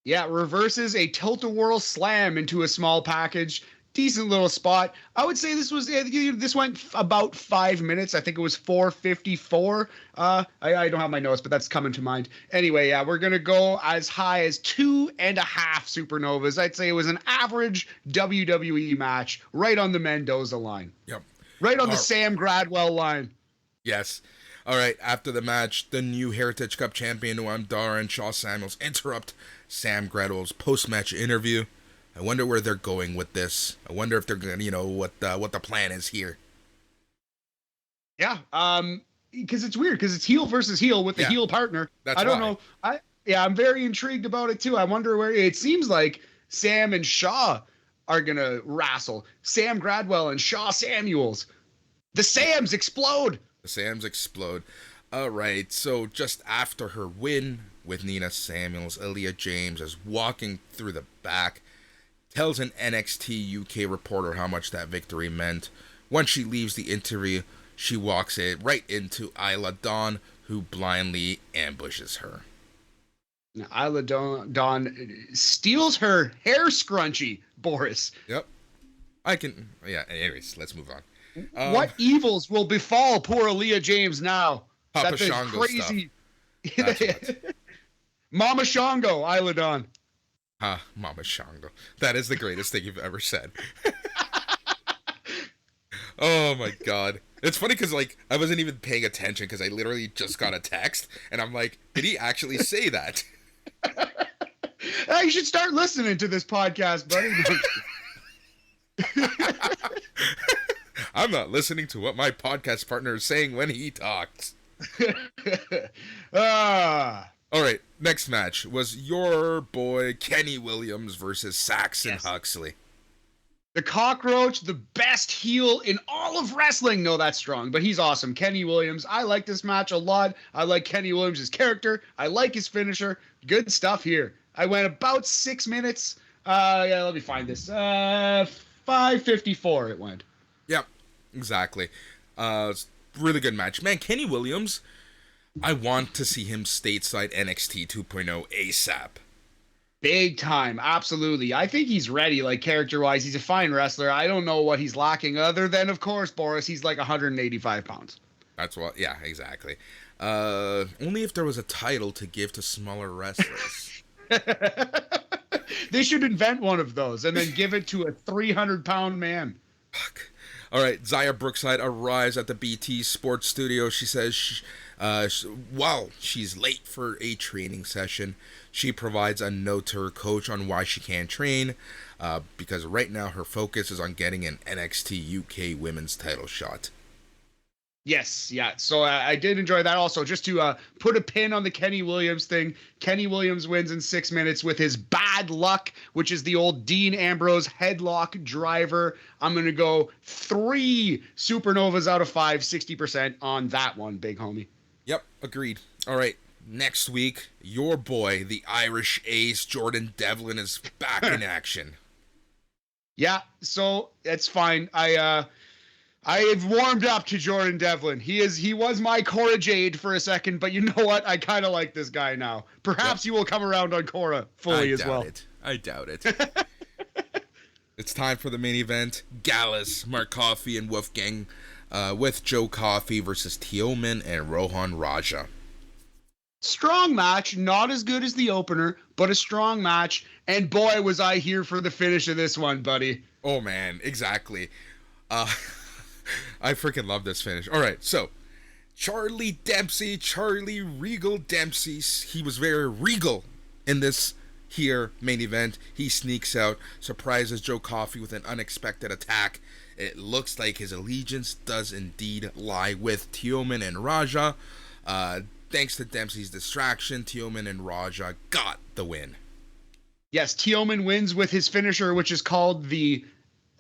B: Yeah, reverses a tilt-a-whirl slam into a small package. Decent little spot. I would say this went about 5 minutes. I think it was 4:54. I don't have my notes, but that's coming to mind. Anyway, yeah, we're going to go as high as 2.5 supernovas. I'd say it was an average WWE match right on the Mendoza line.
A: Yep.
B: Right on the Sam Gradwell line.
A: Yes. All right, after the match, the new Heritage Cup champion Noam Dar and Shaw Samuels interrupt Sam Gradwell's post-match interview. I wonder where they're going with this. I wonder if they're going to, what the plan is here.
B: Yeah, because it's weird, because it's heel versus heel with the heel partner. I don't know. I'm very intrigued about it, too. I wonder where it seems like Sam and Shaw are going to wrestle. Sam Gradwell and Shaw Samuels. The Sams explode.
A: The Sams explode. All right, so just after her win with Nina Samuels, Aaliyah James is walking through the back, tells an NXT UK reporter how much that victory meant. Once she leaves the interview, she walks it right into Isla Dawn, who blindly ambushes her.
B: Now, Isla Dawn steals her hair scrunchie, Boris.
A: Yep. Anyways, let's move on.
B: What evils will befall poor Aaliyah James now?
A: Papa Shango
B: crazy
A: stuff.
B: Mama Shango, Isla Dawn.
A: Mama Shango. That is the greatest thing you've ever said. Oh my god. It's funny because, I wasn't even paying attention because I literally just got a text, and I'm like, did he actually say that?
B: You should start listening to this podcast, buddy.
A: I'm not listening to what my podcast partner is saying when he talks. All right, next match was your boy Kenny Williams versus Saxon Huxley.
B: The Cockroach, the best heel in all of wrestling. No, that's strong, but he's awesome. Kenny Williams. I like this match a lot. I like Kenny Williams' character. I like his finisher. Good stuff here. I went about 6 minutes. Let me find this. 5:54 it went.
A: Yep, exactly. Really good match. Man, Kenny Williams, I want to see him stateside NXT 2.0 ASAP.
B: Big time, absolutely. I think he's ready, character-wise. He's a fine wrestler. I don't know what he's lacking, other than, of course, Boris, he's 185 pounds.
A: That's what, yeah, exactly. Only if there was a title to give to smaller wrestlers.
B: They should invent one of those and then give it to a 300-pound man.
A: Fuck. All right, Zaya Brookside arrives at the BT Sports Studio. She says while she's late for a training session, she provides a note to her coach on why she can't train, because right now her focus is on getting an NXT UK women's title shot.
B: Yes, yeah. So I did enjoy that also. Just to put a pin on the Kenny Williams thing, Kenny Williams wins in 6 minutes with his bad luck, which is the old Dean Ambrose headlock driver. I'm going to go 3 supernovas out of 5, 60% on that one, big homie.
A: Yep, agreed. All right, next week, your boy, the Irish ace, Jordan Devlin, is back in action.
B: Yeah, so that's fine. I've warmed up to Jordan Devlin. He was my Cora Jade for a second, but you know what? I kind of like this guy now. Perhaps he will come around on Cora fully as well.
A: I doubt it. It's time for the main event. Gallus, Mark Coffey, and Wolfgang with Joe Coffey versus Teoman and Rohan Raja.
B: Strong match, not as good as the opener, but a strong match. And boy, was I here for the finish of this one, buddy.
A: Oh man, exactly. I freaking love this finish. All right, so Charlie Regal Dempsey. He was very regal in this here main event. He sneaks out, surprises Joe Coffey with an unexpected attack. It looks like his allegiance does indeed lie with Teoman and Raja. Thanks to Dempsey's distraction, Teoman and Raja got the win.
B: Yes, Teoman wins with his finisher, which is called the...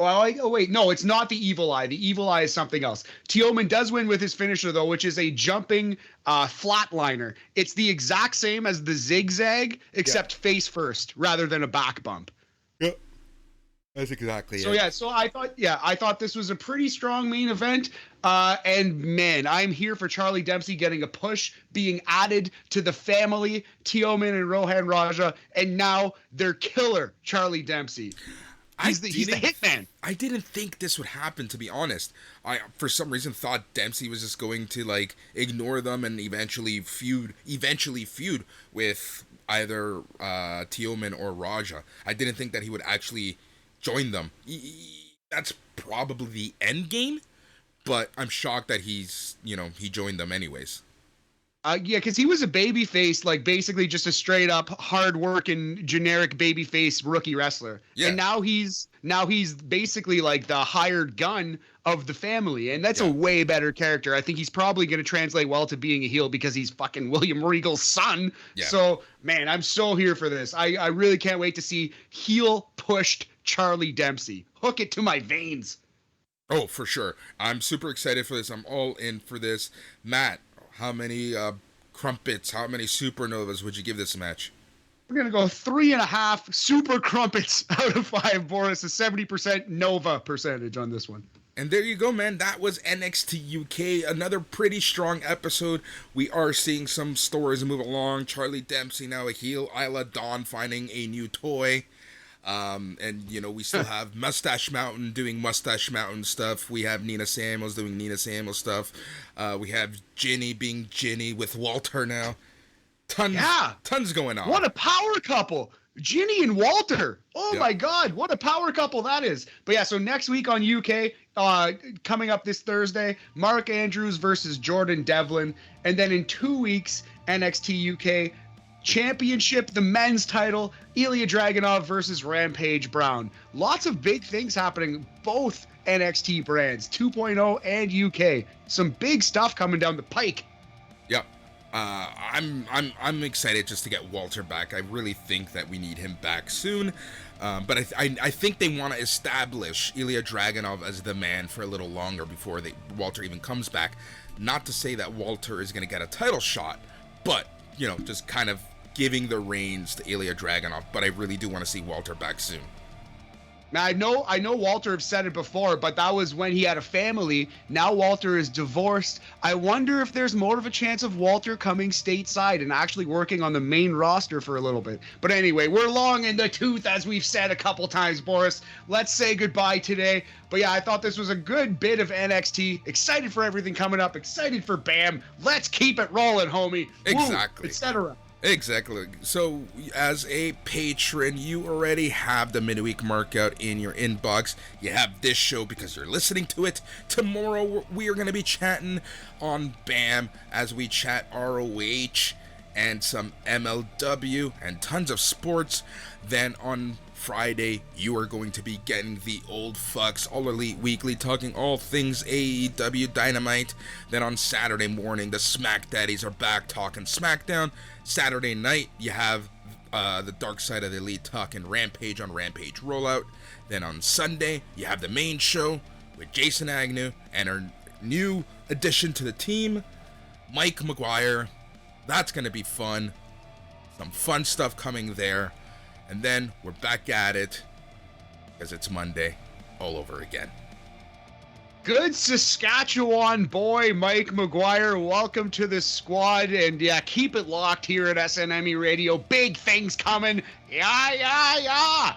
B: Oh, wait, no, it's not the Evil Eye. The Evil Eye is something else. Teoman does win with his finisher, though, which is a jumping flatliner. It's the exact same as the zigzag, except face first, rather than a back bump.
A: Yep. That's exactly it.
B: So, yeah, I thought this was a pretty strong main event. And, man, I'm here for Charlie Dempsey getting a push, being added to the family, Teoman and Rohan Raja, and now their killer, Charlie Dempsey. He's the hitman. I didn't
A: think this would happen, to be honest. I, for some reason, thought Dempsey was just going to ignore them and eventually feud with either Teoman or Raja. I didn't think that he would actually join them. That's probably the end game, but I'm shocked that he's, he joined them anyways.
B: Yeah, because he was a babyface, like basically just a straight up hard working generic babyface rookie wrestler. Yeah. And now he's basically like the hired gun of the family, and that's a way better character. I think he's probably going to translate well to being a heel because he's fucking William Regal's son. Yeah. So man, I'm so here for this. I really can't wait to see heel pushed Charlie Dempsey. Hook it to my veins.
A: Oh, for sure. I'm super excited for this. I'm all in for this. Matt, how many crumpets, how many supernovas would you give this match?
B: We're going to go 3.5 super crumpets out of 5, Boris. A 70% Nova percentage on this one.
A: And there you go, man. That was NXT UK. Another pretty strong episode. We are seeing some stories move along. Charlie Dempsey now a heel. Isla Dawn finding a new toy. And we still have Mustache Mountain doing Mustache Mountain stuff. We have Nina Samuels doing Nina Samuels stuff. We have Ginny being Ginny with Walter now. Tons going on.
B: What a power couple. Ginny and Walter. Oh my God, what a power couple that is. But yeah, so next week on UK, coming up this Thursday, Mark Andrews versus Jordan Devlin. And then in 2 weeks, NXT UK Championship, the men's title, Ilya Dragunov versus Rampage Brown. Lots of big things happening, both NXT brands, 2.0 and UK. Some big stuff coming down the pike.
A: Yep. I'm excited just to get Walter back. I really think that we need him back soon. But I think they want to establish Ilya Dragunov as the man for a little longer before Walter even comes back. Not to say that Walter is going to get a title shot, but just kind of giving the reins to Ilya Dragunov, but I really do want to see Walter back soon.
B: Now, I know Walter have said it before, but that was when he had a family. Now Walter is divorced. I wonder if there's more of a chance of Walter coming stateside and actually working on the main roster for a little bit. But anyway, we're long in the tooth, as we've said a couple times, Boris. Let's say goodbye today. But yeah, I thought this was a good bit of NXT. Excited for everything coming up. Excited for BAM. Let's keep it rolling, homie.
A: Exactly.
B: Etc.
A: Exactly. So, as a patron, you already have the midweek markout in your inbox. You have this show because you're listening to it. Tomorrow, we are going to be chatting on BAM as we chat ROH and some MLW and tons of sports. Then on Friday, you are going to be getting the Old Fucks All Elite Weekly, talking all things AEW Dynamite. Then on Saturday morning, the Smack Daddies are back talking SmackDown. Saturday night, you have the Dark Side of the Elite talking Rampage on Rampage Rollout. Then on Sunday, you have the main show with Jason Agnew and our new addition to the team, Mike McGuire. That's going to be fun. Some fun stuff coming there. And then we're back at it because it's Monday all over again.
B: Good Saskatchewan boy, Mike McGuire. Welcome to the squad. And yeah, keep it locked here at SNME Radio. Big things coming. Yeah.